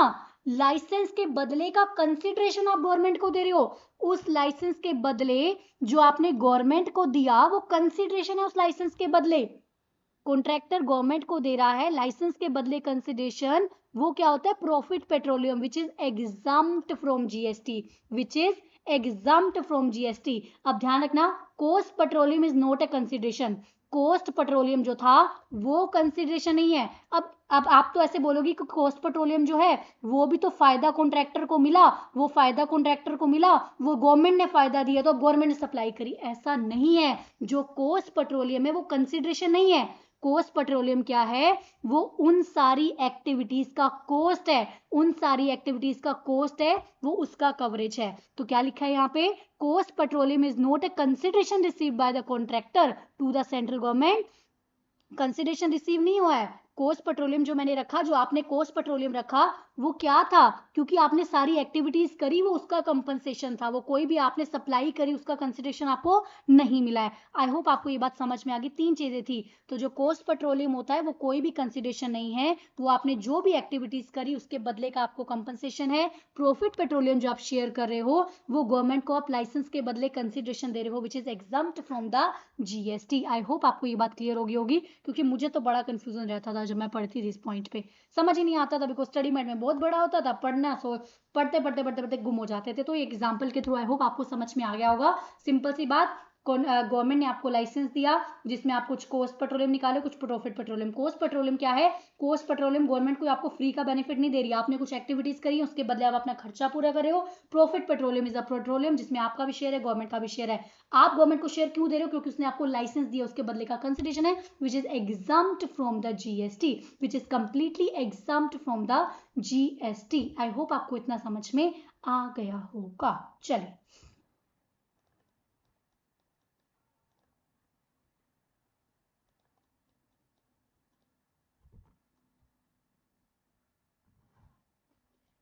लाइसेंस के बदले का कंसिडरेशन आप गवर्नमेंट को दे रहे हो। उस लाइसेंस के बदले जो आपने गवर्नमेंट को दिया वो कंसिडरेशन है, उस लाइसेंस के बदले कॉन्ट्रैक्टर गवर्नमेंट को दे रहा है लाइसेंस के बदले कंसिडरेशन, वो क्या होता है, profit petroleum, which is exempt from GST, which is exempt from GST. अब ध्यान रखना, cost petroleum is not a consideration, cost petroleum जो था वो कंसिडरेशन नहीं है। अब आप तो ऐसे बोलोगे कि कॉस्ट पेट्रोलियम जो है वो भी तो फायदा कॉन्ट्रैक्टर को मिला, वो फायदा कॉन्ट्रैक्टर को मिला, वो गवर्नमेंट ने फायदा दिया तो गवर्नमेंट ने सप्लाई करी, ऐसा नहीं है। जो कॉस्ट पेट्रोलियम है वो कंसिडरेशन नहीं है, कॉस्ट पेट्रोलियम क्या है, वो उन सारी एक्टिविटीज का कॉस्ट है, उन सारी एक्टिविटीज का कॉस्ट है, वो उसका कवरेज है। तो क्या लिखा है यहाँ पे, cost petroleum is not a consideration received by the contractor to the central government, consideration receive नहीं हुआ है। कॉस्ट पेट्रोलियम जो मैंने रखा, जो आपने कॉस्ट पेट्रोलियम रखा वो क्या था, क्योंकि आपने सारी एक्टिविटीज करी वो उसका कंपनसेशन था, वो कोई भी आपने सप्लाई करी उसका कंसिडरेशन आपको नहीं मिला है। आई होप आपको ये बात समझ में आ गई, 3 चीजें थी। तो जो कॉस्ट पेट्रोलियम होता है वो कोई भी कंसिडरेशन नहीं है, वो आपने जो भी एक्टिविटीज करी उसके बदले का आपको कंपनसेशन है। प्रॉफिट पेट्रोलियम जो आप शेयर कर रहे हो वो गवर्नमेंट को आप लाइसेंस के बदले कंसिडरेशन दे रहे हो, which is exempt from the GST. I hope आपको ये बात क्लियर होगी, क्योंकि मुझे तो बड़ा कंफ्यूजन रहता था जब मैं पढ़ती थी इस पॉइंट पे, समझ ही नहीं आता था, बिकॉज स्टडी माइंड में बहुत बड़ा होता था, पढ़ना सो पढ़ते पढ़ते पढ़ते पढ़ते गुम हो जाते थे। तो एग्जाम्पल के थ्रू आई होप आपको समझ में आ गया होगा, सिंपल सी बात, गवर्नमेंट ने आपको लाइसेंस दिया जिसमें आप कुछ कॉस्ट पेट्रोलियम निकालो, कुछ प्रॉफिट पेट्रोलियम। कॉस्ट पेट्रोलियम क्या है, कॉस्ट पेट्रोलियम गवर्नमेंट को आपको फ्री का बेनिफिट नहीं दे रही, आपने कुछ एक्टिविटीज करी है उसके बदले आप अपना खर्चा पूरा कर रहे हो। Profit petroleum is a petroleum जिसमें आपका भी शेयर है, गवर्नमेंट का भी शेयर है। आप गवर्नमेंट को शेयर क्यों दे रहे हो, क्योंकि उसने आपको लाइसेंस दिया, उसके बदले का कंसिडरेशन है, which is exempt from the GST, which is completely exempt from the GST. I hope आपको इतना समझ में आ गया होगा। चलिए,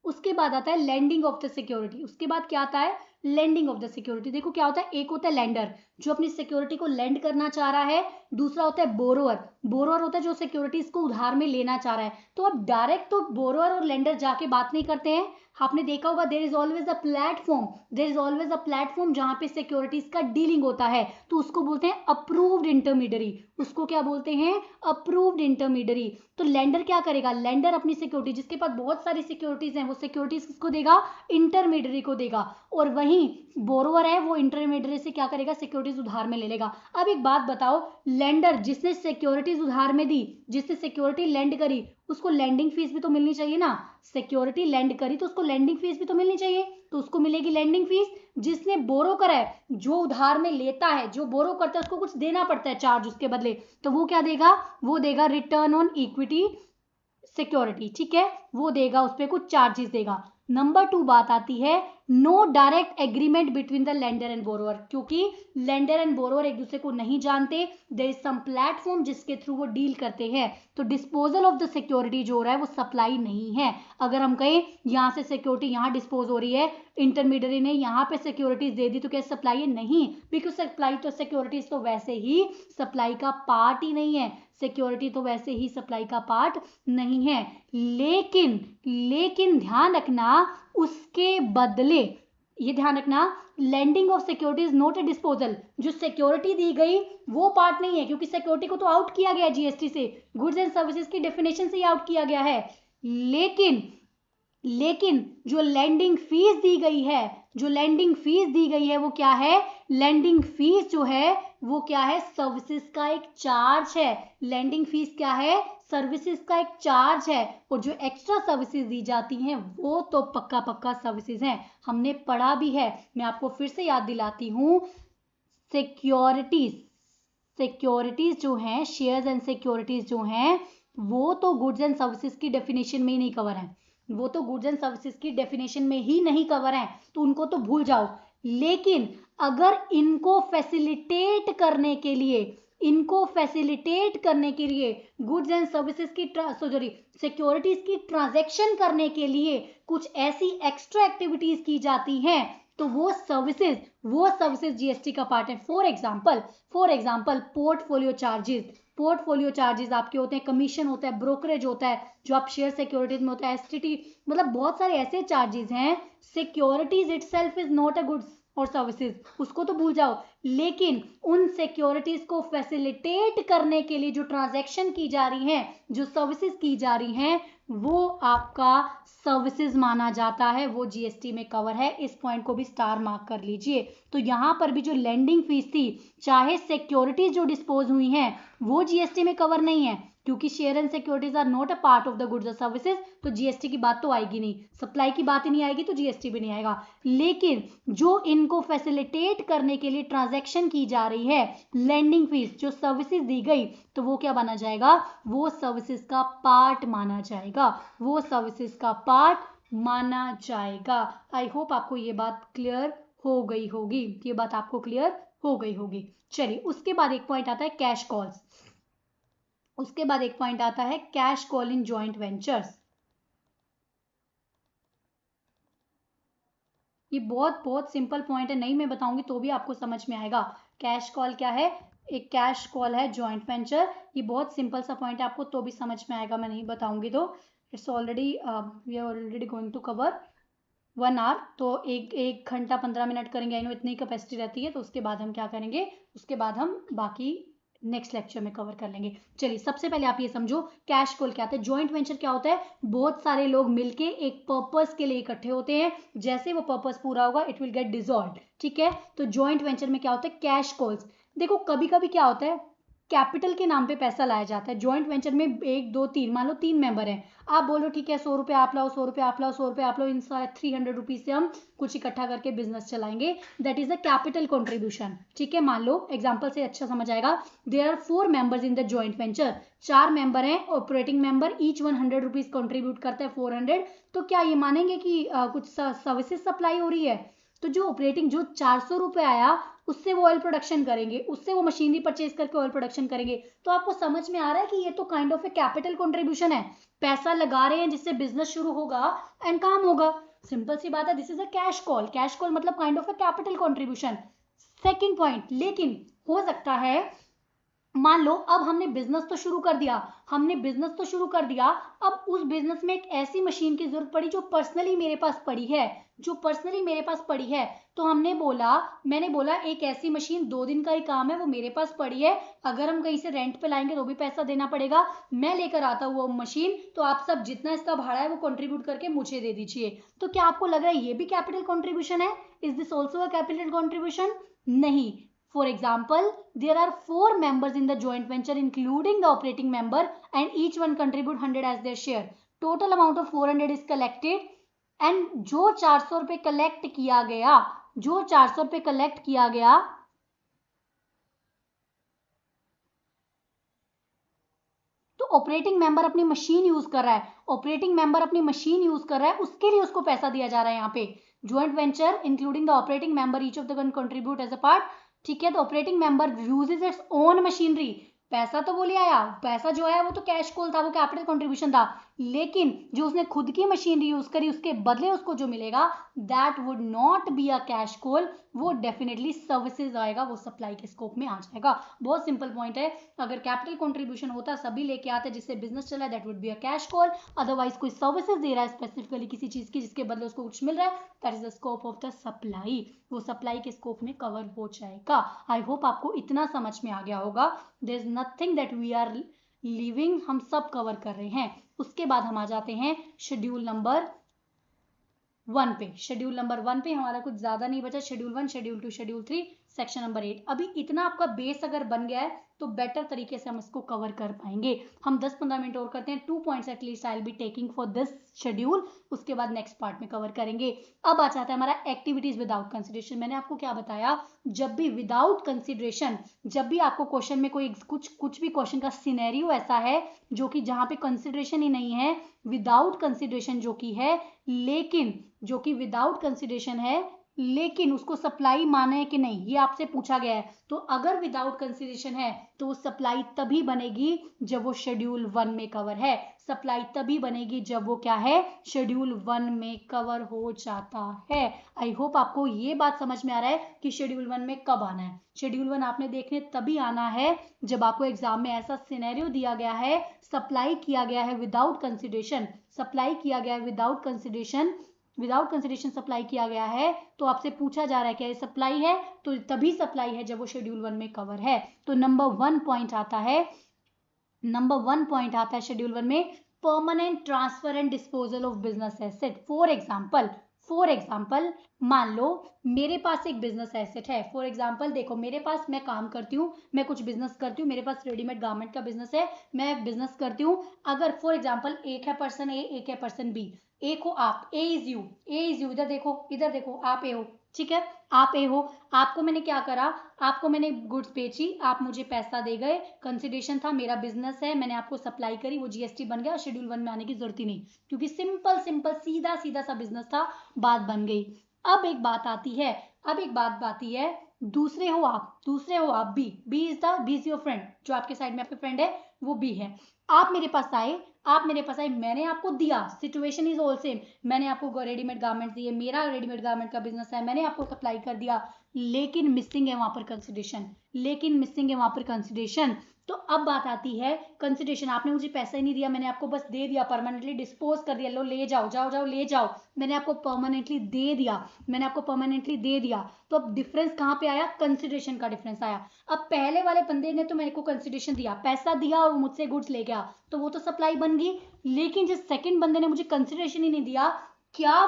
उसके बाद आता है लैंडिंग ऑफ द सिक्योरिटी। उसके बाद क्या आता है, लैंडिंग ऑफ द सिक्योरिटी। देखो क्या होता है, एक होता है लैंडर जो अपनी सिक्योरिटी को लैंड करना चाह रहा है, दूसरा होता है बोरोअर, बोरोअर होता है जो सिक्योरिटीज को उधार में लेना चाह रहा है। तो अब डायरेक्ट तो बोरोअर और लेंडर जाके बात नहीं करते हैं, आपने देखा होगा there is always a platform, there is always a platform जहां पे सिक्योरिटीज का डीलिंग होता है, तो उसको बोलते हैं अप्रूव्ड इंटरमीडियरी, उसको क्या बोलते हैं, अप्रूव्ड इंटरमीडियरी। तो लेंडर क्या करेगा, लेंडर अपनी सिक्योरिटी, जिसके पास बहुत सारी सिक्योरिटीज हैं, वो सिक्योरिटीज किसको देगा, इंटरमीडियरी को देगा, और वहीं बोरोवर है वो इंटरमीडियरी से क्या करेगा, सिक्योरिटीज उधार में ले लेगा। अब एक बात बताओ, लेंडर जिसने सिक्योरिटीज उधार में दी, जिसने सिक्योरिटी लेंड करी, उसको लैंडिंग फीस भी तो मिलनी चाहिए ना, सिक्योरिटी लेंड करी तो उसको लैंडिंग फीस भी तो मिलनी चाहिए, तो उसको मिलेगी लैंडिंग फीस। जिसने बोरो करा है, जो उधार में लेता है, जो बोरो करता है, उसको कुछ देना पड़ता है चार्ज उसके बदले, तो वो क्या देगा, वो देगा रिटर्न ऑन इक्विटी सिक्योरिटी, ठीक है, वो देगा, उस पर कुछ चार्जेस देगा। नंबर 2 बात आती है, no direct agreement between the lender and borrower, क्योंकि लेंडर एंड बोरोअर एक दूसरे को नहीं जानते, देयर इज सम प्लेटफॉर्म जिसके थ्रू वो डील करते हैं, तो डिस्पोजल ऑफ द सिक्योरिटी जो हो रहा है वो सप्लाई नहीं है। अगर हम कहें यहाँ से सिक्योरिटी यहाँ डिस्पोज हो रही है, इंटरमीडियरी ने यहाँ पे सिक्योरिटीज दे दी, तो क्या सप्लाई है, नहीं, बिकॉज सप्लाई तो सिक्योरिटीज तो वैसे ही सप्लाई का पार्ट ही नहीं है, सिक्योरिटी तो वैसे ही सप्लाई का पार्ट नहीं है। लेकिन ध्यान रखना, उसके बदले ये ध्यान रखना, lending of security is not a disposal. जो सिक्योरिटी दी गई वो पार्ट नहीं है, क्योंकि सिक्योरिटी को तो आउट किया गया है जीएसटी से, गुड्स एंड सर्विसेज की डेफिनेशन से ही आउट किया गया है। लेकिन जो लैंडिंग फीस दी गई है, जो लैंडिंग फीस दी गई है वो क्या है? लैंडिंग फीस जो है वो क्या है? सर्विसेज का एक चार्ज है। लैंडिंग फीस क्या है? सर्विसेज का एक चार्ज है। और जो एक्स्ट्रा सर्विसेज दी जाती हैं वो तो पक्का सर्विसेज हैं, हमने पढ़ा भी है। मैं आपको फिर से याद दिलाती हूँ, सिक्योरिटीज जो हैं, शेयर्स एंड सिक्योरिटीज जो हैं, वो तो गुड्स एंड सर्विसेज की डेफिनेशन में ही नहीं कवर है, वो तो गुड्स एंड सर्विसेज की डेफिनेशन में ही नहीं कवर है, तो उनको तो भूल जाओ। लेकिन अगर इनको फैसिलिटेट करने के लिए गुड्स एंड सर्विसेज की सिक्योरिटीज की ट्रांजैक्शन करने के लिए कुछ ऐसी एक्स्ट्रा एक्टिविटीज की जाती हैं, तो वो सर्विसेज जीएसटी का पार्ट है। फॉर एग्जाम्पल पोर्टफोलियो चार्जेस आपके होते हैं, कमीशन होता है, ब्रोकरेज होता है, जो आप शेयर सिक्योरिटीज में होता है, एसटीटी, मतलब बहुत सारे ऐसे चार्जेस हैं। Securities itself is not a goods और सर्विसेज, उसको तो भूल जाओ। लेकिन उन सिक्योरिटीज को फैसिलिटेट करने के लिए जो ट्रांजैक्शन की जा रही हैं, जो सर्विसेज की जा रही हैं, वो आपका सर्विसेज माना जाता है, वो जीएसटी में कवर है। इस पॉइंट को भी स्टार मार्क कर लीजिए। तो यहां पर भी जो लैंडिंग फीस थी, चाहे सिक्योरिटीज जो डिस्पोज हुई हैं वो जीएसटी में कवर नहीं है, क्योंकि share and securities are not a part of the goods और सर्विसेज, तो जीएसटी की बात तो आएगी नहीं, सप्लाई की बात ही नहीं आएगी तो जीएसटी भी नहीं आएगा। लेकिन जो इनको फैसिलिटेट करने के लिए ट्रांजैक्शन की जा रही है, लैंडिंग फीस, जो सर्विसेज दी गई, तो वो क्या माना जाएगा? वो सर्विसेज का पार्ट माना जाएगा। आई होप आपको ये बात क्लियर हो गई होगी। चलिए, उसके बाद एक पॉइंट आता है cash call in joint ventures. ये बहुत सिंपल पॉइंट है, नहीं मैं बताऊंगी तो भी आपको समझ में आएगा। कैश कॉल क्या है? एक कैश कॉल है जॉइंट वेंचर। ये बहुत सिंपल सा पॉइंट है, आपको तो भी समझ में आएगा, मैं नहीं बताऊंगी तो। It's already we are already going to cover 1 hour, तो एक घंटा 15 मिनट करेंगे, आई नो इतनी कैपेसिटी रहती है। तो उसके बाद हम क्या करेंगे, उसके बाद हम बाकी नेक्स्ट लेक्चर में कवर कर लेंगे। चलिए, सबसे पहले आप ये समझो कैश कॉल क्या होता है, जॉइंट वेंचर क्या होता है। बहुत सारे लोग मिलके एक पर्पस के लिए इकट्ठे होते हैं, जैसे वो पर्पस पूरा होगा इट विल गेट डिसॉल्व्ड, ठीक है। तो जॉइंट वेंचर में क्या होता है? Cash calls. देखो, कभी कभी क्या होता है, कैपिटल के नाम पे पैसा लाया जाता है। जॉइंट वेंचर में 1 2 3, मान लो 3 मेंबर हैं, आप बोलो ठीक है 100 रुपये आप लाओ, 100 रुपये आप लाओ, 100 रुपये आप लाओ, इन 300 रुपीज से हम कुछ इकट्ठा करके बिजनेस चलाएंगे। That is a capital contribution, ठीक है। मान लो एग्जाम्पल से अच्छा समझ आएगा, there are 4 members in the joint venture, 4 member हैं, operating member, each 100 rupees contribute करता है, 400। तो क्या ये मानेंगे कि कुछ सर्विसेज सप्लाई हो रही है? तो जो ऑपरेटिंग, जो 400 रुपये आया उससे वो ऑयल प्रोडक्शन करेंगे, उससे वो मशीनरी परचेज करके ऑयल प्रोडक्शन करेंगे। तो आपको समझ में आ रहा है कि ये तो kind of a capital contribution है, पैसा लगा रहे हैं जिससे बिजनेस शुरू होगा एंड काम होगा। सिंपल सी बात है, this is a cash call मतलब kind of a capital contribution. Second point, लेकिन हो सकता है, मान लो अब हमने बिजनेस तो शुरू कर दिया, अब उस बिजनेस में एक ऐसी मशीन की जरूरत पड़ी जो पर्सनली मेरे पास पड़ी है, तो मैंने बोला एक ऐसी मशीन 2 दिन का ही काम है, वो मेरे पास पड़ी है, अगर हम कहीं से रेंट पे लाएंगे तो भी पैसा देना पड़ेगा, मैं लेकर आता हूँ वो मशीन, तो आप सब जितना इसका भाड़ा है वो कंट्रीब्यूट करके मुझे दे दीजिए। तो क्या आपको लग रहा है ये भी कैपिटल कंट्रीब्यूशन है? Is this also a capital contribution? नहीं। For example, there are 4 members in the joint venture including the operating member and each one contribute 100 as their share. Total amount of 400 is collected and जो 400 रुपए कलेक्ट किया गया, तो ऑपरेटिंग मेंबर अपनी मशीन यूज कर रहा है, उसके लिए उसको पैसा दिया जा रहा है। यहाँ पे joint venture including the operating member, each of the one contribute as a part, ठीक है। तो operating member uses its own machinery, पैसा तो वो ले आया, पैसा जो है वो तो कैश कॉल था, वो कैपिटल कंट्रीब्यूशन था, लेकिन जो उसने खुद की मशीनरी यूज करी उसके बदले उसको जो मिलेगा that would not be a cash call, वो डेफिनेटली सर्विसेज आएगा, वो सप्लाई के स्कोप में आ जाएगा। बहुत सिंपल पॉइंट है, अगर कैपिटल कंट्रीब्यूशन होता सभी लेके आते जिससे बिजनेस चला that would be a cash call, otherwise कोई सर्विसेज दे रहा है स्पेसिफिकली किसी चीज की जिसके बदले उसको कुछ मिल रहा है, that is the scope of the supply, वो सप्लाई के स्कोप में कवर हो जाएगा। आई होप आपको इतना समझ में आ गया होगा, there is nothing that we are living, हम सब कवर कर रहे हैं। उसके बाद हम आ जाते हैं शेड्यूल नंबर 1 पे। शेड्यूल नंबर 1 पे हमारा कुछ ज्यादा नहीं बचा, schedule 1, schedule 2, schedule 3, section number 8। अभी इतना आपका बेस अगर बन गया है तो बेटर तरीके से हम इसको कवर कर पाएंगे। हम 10-15 मिनट और करते हैं, 2 points at least I will be taking for this schedule, उसके बाद नेक्स्ट पार्ट में कवर करेंगे। अब आ जाता है हमारा एक्टिविटीज विदाउट कंसिडरेशन। मैंने आपको क्या बताया, जब भी विदाउट कंसिडरेशन, जब भी आपको क्वेश्चन में कोई कुछ भी क्वेश्चन का सिनेरियो ऐसा है जो कि जहां पे कंसिडरेशन ही नहीं है, विदाउट कंसिडरेशन जो कि है, लेकिन जो कि विदाउट कंसिडरेशन है लेकिन उसको सप्लाई माने है कि नहीं, ये आपसे पूछा गया है। तो अगर विदाउट कंसिडरेशन है तो वो सप्लाई तभी बनेगी जब वो शेड्यूल 1 में कवर है, सप्लाई तभी बनेगी जब वो क्या है, शेड्यूल 1 में कवर हो जाता है। आई होप आपको ये बात समझ में आ रहा है कि शेड्यूल 1 में कब आना है। शेड्यूल 1 आपने देखने तभी आना है जब आपको एग्जाम में ऐसा सिनेरियो दिया गया है, सप्लाई किया गया है विदाउट कंसिडरेशन, सप्लाई किया गया है without consideration, without consideration supply किया गया है, तो आपसे पूछा जा रहा है क्या ये सप्लाई है, तो तभी सप्लाई है जब वो शेड्यूल 1 में कवर है। तो नंबर 1 पॉइंट आता है, नंबर 1 पॉइंट आता है शेड्यूल 1 में, permanent transfer and disposal of business asset. For example मान लो मेरे पास एक बिजनेस एसेट है, फॉर एग्जाम्पल देखो मेरे पास, मैं काम करती हूँ, मैं कुछ बिजनेस करती हूँ, मेरे पास रेडीमेड गारमेंट का बिजनेस है, मैं बिजनेस करती हूँ। अगर फॉर एग्जाम्पल एक है पर्सन ए, एक है पर्सन बी, एक हो आप, ए इज यू, इधर देखो आप ए हो, ठीक है, आप ए हो, आपको मैंने क्या करा, आपको मैंने गुड्स बेची, आप मुझे पैसा दे गए, कंसिडरेशन था, मेरा बिजनेस है, मैंने आपको सप्लाई करी, वो जीएसटी बन गया, शेड्यूल 1 में आने की जरूरत ही नहीं, क्योंकि सिंपल सीधा सीधा सा बिजनेस था, बात बन गई। अब एक बात आती है, दूसरे हो आप बी इज योर फ्रेंड, जो आपके साइड में आपके फ्रेंड है वो बी है, आप मेरे पास आए, मैंने आपको दिया, सिचुएशन इज ऑल सेम, मैंने आपको रेडीमेड गारमेंट्स दिए, मेरा रेडीमेड गारमेंट का बिजनेस है, मैंने आपको सप्लाई कर दिया, लेकिन मिसिंग है वहां पर कंसिडरेशन, तो अब बात आती है कंसिडरेशन, आपने मुझे पैसा ही नहीं दिया, मैंने आपको बस दे दिया, परमानेंटली डिस्पोज कर दिया, लो ले जाओ ले जाओ, मैंने आपको परमानेंटली दे दिया, तो अब डिफरेंस कहां पे आया, कंसिडरेशन का डिफरेंस आया। अब पहले वाले बंदे ने तो मेरे को कंसिडरेशन दिया, पैसा दिया और मुझसे गुड्स ले गया, तो वो तो सप्लाई बन गई, लेकिन जिस सेकंड बंदे ने मुझे कंसिडरेशन ही नहीं दिया, क्या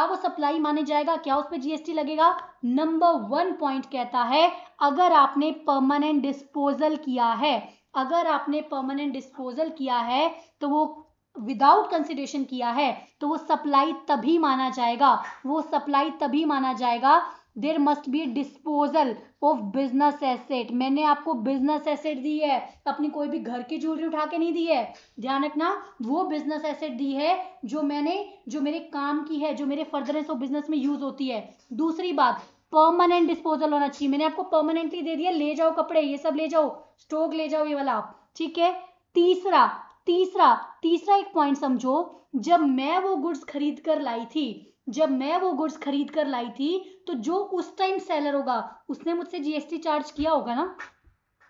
वो सप्लाई माने जाएगा, क्या उस पर जीएसटी लगेगा। नंबर 1 पॉइंट कहता है अगर आपने परमानेंट डिस्पोजल किया है तो वो विदाउट कंसिडरेशन किया है तो वो सप्लाई तभी माना जाएगा, there must be disposal of business asset. मैंने आपको बिजनेस एसेट दी है, अपनी कोई भी घर की ज्वेलरी उठा के नहीं दी है, ध्यान रखना, वो बिजनेस एसेट दी है जो मेरे काम की है, जो मेरे फर्दरेंस ऑफ बिजनेस में यूज होती है। दूसरी बात, परमानेंट डिस्पोजल होना चाहिए, मैंने आपको परमानेंटली दे दिया, ले जाओ कपड़े, ये सब ले जाओ, स्टॉक ले जाओ, ये वाला, ठीक है। तीसरा एक पॉइंट समझो, जब मैं वो गुड्स खरीद कर लाई थी तो जो उस टाइम सेलर होगा उसने मुझसे जीएसटी चार्ज किया होगा ना।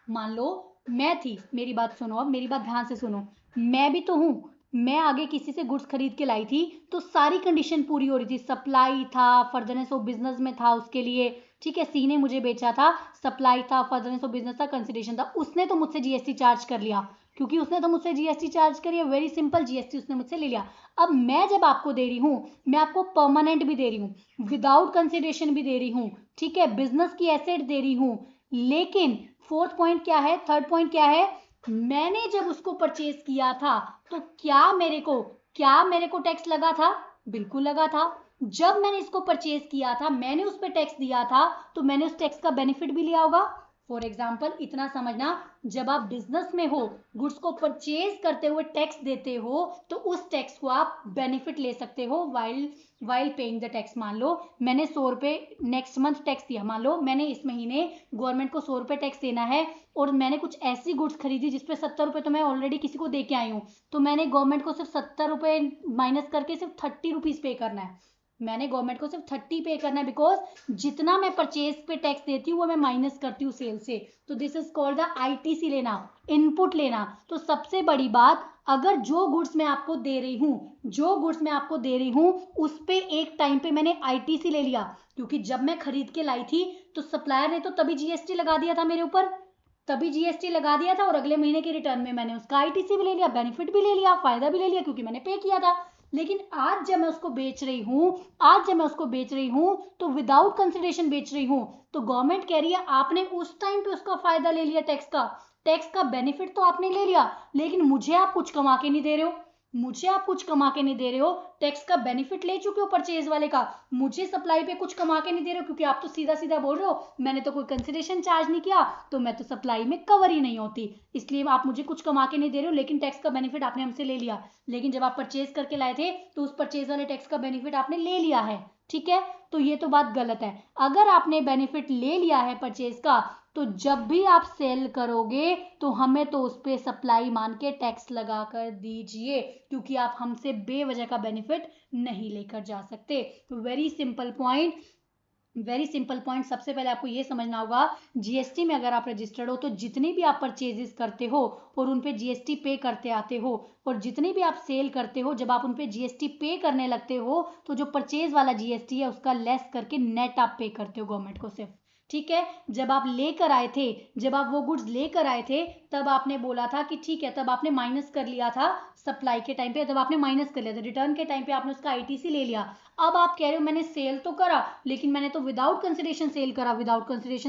मान लो मैं थी, मेरी बात सुनो, अब मेरी बात ध्यान से सुनो, मैं भी तो हूं, मैं आगे किसी से गुड्स खरीद के लाई थी तो सारी कंडीशन पूरी हो रही थी, सप्लाई था, फर्दरनेस ऑफ बिजनेस में था उसके लिए, ठीक है, सी ने मुझे बेचा था, सप्लाई था, फर्दरनेस ऑफ बिजनेस था, कंसिडरेशन था, उसने तो मुझसे जीएसटी चार्ज कर लिया, क्योंकि उसने तो मुझसे जीएसटी चार्ज करी है, वेरी सिंपल, जीएसटी उसने मुझसे ले लिया। अब मैं जब आपको दे रही हूं, मैं आपको परमानेंट भी दे रही हूं, विदाउट कंसिडरेशन भी दे रही हूं, ठीक है, बिजनेस की एसेट दे रही हूं, लेकिन थर्ड पॉइंट क्या है, मैंने जब उसको परचेज किया था तो क्या मेरे को टैक्स लगा था, बिल्कुल लगा था। जब मैंने इसको परचेज किया था, मैंने उस पर टैक्स दिया था, तो मैंने उस टैक्स का बेनिफिट भी लिया होगा, फॉर एग्जाम्पल इतना समझना, जब आप बिजनेस में हो, गुड्स को परचेज करते हुए टैक्स देते हो, तो उस टैक्स को आप बेनिफिट ले सकते हो वाइल पेइंग द टैक्स। मान लो मैंने 100 रुपये नेक्स्ट मंथ टैक्स दिया, मान लो मैंने इस महीने गवर्नमेंट को 100 रुपये टैक्स देना है, और मैंने कुछ ऐसी गुड्स खरीदी जिसपे 70 रुपये तो मैं ऑलरेडी किसी को दे के आई हूँ, तो मैंने गवर्नमेंट को सिर्फ 70 रुपये माइनस करके सिर्फ 30 रुपीज पे करना है। मैंने गवर्नमेंट को सिर्फ 30 पे करना है, बिकॉज जितना मैं परचेज पे टैक्स देती हूँ वो मैं माइनस करती हूँ सेल से। तो this is called the ITC लेना, इनपुट लेना। तो सबसे बड़ी बात, अगर जो गुड्स मैं आपको दे रही हूँ उस पे एक टाइम पे मैंने आईटीसी ले लिया, क्योंकि जब मैं खरीद के लाई थी तो सप्लायर ने तो तभी जीएसटी लगा दिया था मेरे ऊपर, और अगले महीने के रिटर्न में मैंने उसका आईटीसी भी ले लिया, बेनिफिट भी ले लिया, फायदा भी ले लिया, क्योंकि मैंने पे किया था। लेकिन आज जब मैं उसको बेच रही हूँ तो विदाउट कंसिडरेशन बेच रही हूँ, तो गवर्नमेंट कह रही है आपने उस टाइम पे उसका फायदा ले लिया, टैक्स का बेनिफिट तो आपने ले लिया, लेकिन मुझे आप कुछ कमा के नहीं दे रहे हो, टैक्स का बेनिफिट ले चुके हो परचेज वाले का, मुझे सप्लाई पे कुछ कमा के नहीं दे रहे हो, क्योंकि आप तो सीधा सीधा बोल रहे हो मैंने तो कोई कंसिडरेशन चार्ज नहीं किया, तो मैं तो सप्लाई में कवर ही नहीं होती, इसलिए आप मुझे कुछ कमा के नहीं दे रहे हो, लेकिन टैक्स का बेनिफिट आपने हमसे ले लिया। लेकिन जब आप परचेज करके लाए थे तो उस परचेज वाले टैक्स का बेनिफिट आपने ले लिया है, ठीक है। तो ये तो बात गलत है। अगर आपने बेनिफिट ले लिया है परचेज का, तो जब भी आप सेल करोगे तो हमें तो उस पर सप्लाई मान के टैक्स लगा कर दीजिए, क्योंकि आप हमसे बेवजह का बेनिफिट नहीं लेकर जा सकते। Very simple point. सबसे पहले आपको ये समझना होगा, जीएसटी में अगर आप रजिस्टर्ड हो तो जितनी भी आप परचेजेस करते हो और उन पे जीएसटी पे करते आते हो, और जितनी भी आप सेल करते हो जब आप उन पे जीएसटी पे करने लगते हो, तो जो परचेज वाला जीएसटी है उसका लेस करके नेट आप पे करते हो गवर्नमेंट को सिर्फ, ठीक है। जब आप वो गुड्स लेकर आए थे तब आपने बोला था कि ठीक है, तब आपने माइनस कर लिया था सप्लाई के टाइम पे, तब आपने माइनस कर लिया था, रिटर्न के टाइम पे आपने उसका आईटीसी ले लिया। अब आप कह रहे हो मैंने सेल तो करा, लेकिन मैंने तो विदाउट कंसिडरेशन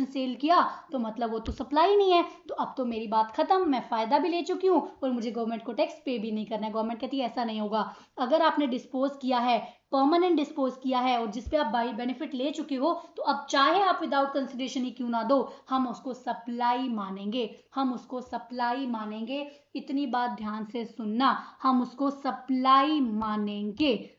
सेल किया, तो मतलब वो तो सप्लाई नहीं है, तो अब तो मेरी बात खत्म, मैं फायदा भी ले चुकी हूँ और मुझे गवर्नमेंट को टैक्स पे भी नहीं करना है। गवर्नमेंट कहती है ऐसा नहीं होगा। अगर आपने डिस्पोज किया है, परमानेंट डिस्पोज किया है, और जिसपे आप बाई बेनिफिट ले चुके हो, तो अब चाहे आप विदाउट कंसिडरेशन ही क्यों ना दो, हम उसको सप्लाई मानेंगे। इतनी बात ध्यान से सुनना, हम उसको सप्लाई मानेंगे,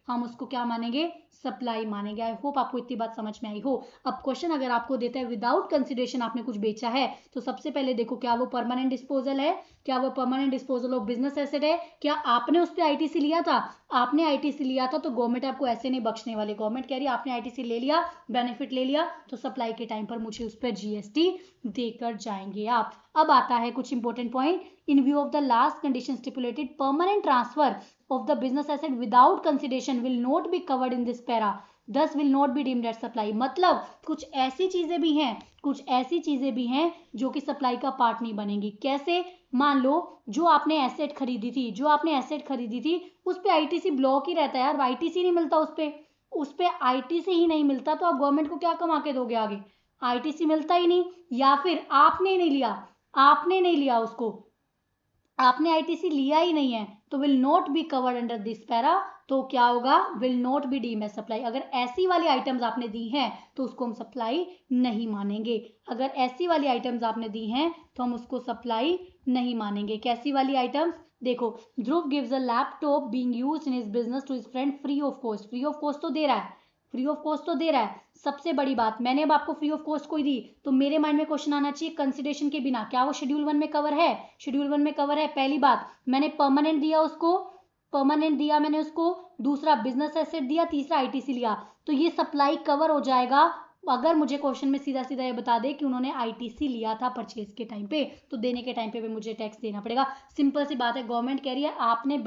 सप्लाई मानेंगे। आई होप आपको इतनी बात समझ में आई हो। अब क्वेश्चन अगर आपको देता है विदाउट कंसिडरेशन आपने कुछ बेचा है, तो सबसे पहले देखो क्या वो परमानेंट डिस्पोजल है, क्या वो permanent disposal of business asset है, क्या आपने उस पर आईटीसी लिया था। आपने आईटीसी लिया था तो गवर्नमेंट आपको ऐसे नहीं बख्शने वाली। गवर्नमेंट कह रही है आपने आईटीसी ले लिया, बेनिफिट ले लिया, तो सप्लाई के टाइम पर मुझे उस पर जीएसटी देकर जाएंगे आप। अब आता है कुछ important point. In view of the last condition stipulated, permanent transfer of the business asset without consideration will not be covered in this para, thus will not be deemed as supply। मतलब कुछ ऐसी चीजें भी हैं जो कि सप्लाई का पार्ट नहीं बनेंगी। कैसे? मान लो जो आपने एसेट खरीदी थी उस पे आईटीसी ब्लॉक ही रहता है यार, आईटीसी नहीं मिलता उस पे आईटीसी ही नहीं मिलता, तो आप गवर्नमेंट को क्या कमा के दोगे आगे? आईटीसी मिलता ही नहीं, या फिर आपने नहीं लिया उसको, आपने आईटीसी लिया ही नहीं है, तो will not be covered under this para. तो क्या होगा? Will not be deemed as supply. अगर ऐसी वाली आइटम्स आपने दी हैं तो उसको हम सप्लाई नहीं मानेंगे। तो हम उसको सप्लाई नहीं मानेंगे। कैसी वाली आइटम्स? देखो, Dhruv gives a laptop being used in his business to his friend free of cost. Free of cost तो दे रहा है। सबसे बड़ी बात, मैंने अब आपको फ्री ऑफ कॉस्ट कोई दी, तो मेरे माइंड में क्वेश्चन आना चाहिए कंसिडरेशन के बिना, क्या वो शेड्यूल 1 में कवर है? पहली बात, मैंने परमानेंट दिया मैंने उसको, दूसरा बिजनेस एसेट दिया, तीसरा आईटीसी लिया, तो ये सप्लाई कवर हो जाएगा अगर मुझे क्वेश्चन में सीधा सीधा ये बता दे कि उन्होंने आईटीसी लिया था परचेज के टाइम पे, तो देने के टाइम पे भी मुझे टैक्स देना पड़ेगा। सिंपल सी बात है, गवर्नमेंट कह रही है आपने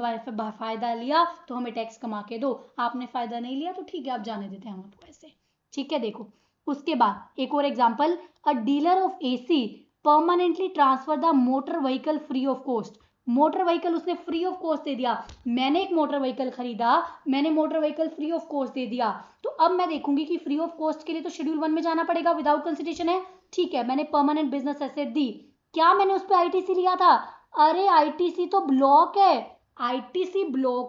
फायदा लिया तो हमें टैक्स कमा के दो, आपने फायदा नहीं लिया तो ठीक है आप जाने देते हैं हम आपको ऐसे, ठीक है। देखो उसके बाद एक और example, a dealer of AC permanently transfer the motor vehicle free of cost. Motor vehicle उसने फ्री ऑफ कॉस्ट दे दिया। मैंने एक मोटर व्हीकल खरीदा, मैंने motor vehicle free of cost दे दिया, तो अब मैं देखूंगी कि फ्री ऑफ कॉस्ट के लिए तो शेड्यूल 1 में जाना पड़ेगा, विदाउट कंसिडरेशन है, ठीक है। मैंने परमानेंट बिजनेस एसेट दी, क्या मैंने उस पर आईटीसी लिया था? अरे आईटीसी तो ब्लॉक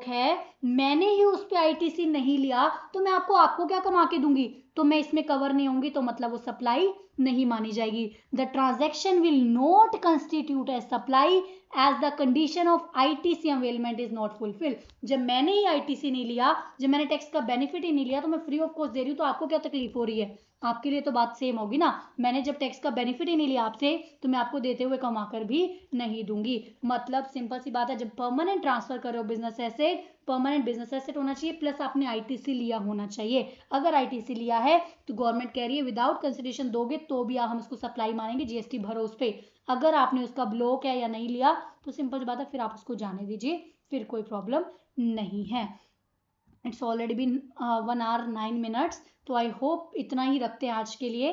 है, मैंने ही उस पर आईटीसी नहीं लिया तो मैं आपको क्या कमा के दूंगी, तो मैं इसमें कवर नहीं होंगी, तो मतलब वो सप्लाई नहीं मानी जाएगी। The transaction will not constitute as supply as the condition of ITC availment is not fulfil. जब मैंने ही आईटीसी नहीं लिया, जब मैंने टैक्स का बेनिफिट ही नहीं लिया, तो मैं फ्री ऑफ कॉस्ट दे रही हूँ, तो आपको क्या तकलीफ हो रही है? आपके लिए तो बात सेम होगी ना। मैंने जब टैक्स का बेनिफिट ही नहीं लिया आपसे, तो मैं आपको देते हुए कमाकर भी नहीं दूंगी। मतलब सिंपल सी बात है, जब परमानेंट ट्रांसफर करो business asset, permanent business asset होना चाहिए, प्लस आपने आईटीसी लिया होना चाहिए। अगर आईटीसी लिया है तो गवर्नमेंट कह रही है विदाउट कंसिडरेशन दोगे तो भी हम उसको सप्लाई मानेंगे, जीएसटी भरो उस पर। अगर आपने उसका ब्लॉक है या नहीं लिया तो सिंपल सी बात है, फिर आप उसको जाने दीजिए, फिर कोई प्रॉब्लम नहीं है। It's already been 1 hour 9 minutes, तो आई होप इतना ही रखते हैं आज के लिए।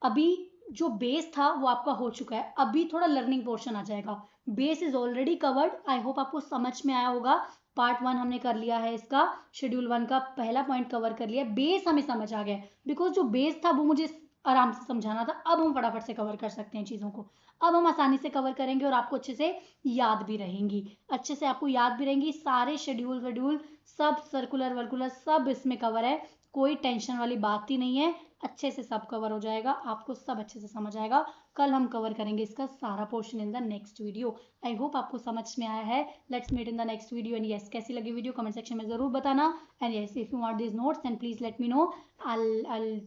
अभी जो बेस था वो आपका हो चुका है, अभी थोड़ा लर्निंग पोर्शन आ जाएगा। Base is already covered, I hope आपको समझ में आया होगा। पार्ट 1 हमने कर लिया है, इसका शेड्यूल 1 का पहला पॉइंट कवर कर लिया, बेस हमें समझ आ गया। बिकॉज जो बेस था वो मुझे आराम से समझाना था, अब हम फटाफट से कवर कर सकते हैं चीज़ों को। अब हम आसानी से कवर करेंगे और आपको अच्छे से याद भी रहेंगी, अच्छे से आपको याद भी रहेंगी। सारे शेड्यूल वेड्यूल सब सर्कुलर वर्कुलर सब इसमें कवर है, कोई टेंशन वाली बात ही नहीं है। अच्छे से सब कवर हो जाएगा, आपको सब अच्छे से समझ आएगा। कल हम कवर करेंगे इसका सारा portion in the next video. I hope आपको समझ में आया है। Let's meet in the next video. And yes, कैसी लगी वीडियो कमेंट सेक्शन में जरूर बताना। And yes, if you want this notes and please let me know, I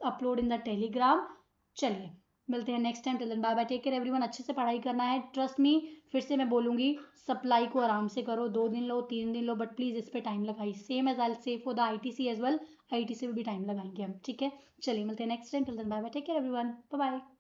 upload in the Telegram. चलिए मिलते हैं next time. Till then bye bye, take care everyone. अच्छे से पढ़ाई करना है, ट्रस्ट मी। फिर से मैं बोलूंगी, सप्लाई को आराम से करो, 2 दिन लो 3 दिन लो, बट प्लीज इस पे टाइम लगाइए। Same as I say for the ITC as well, ITC में भी टाइम लगाएंगे हम, ठीक है। चलिए मिलते हैं next time. Till then bye bye, take care everyone, bye bye.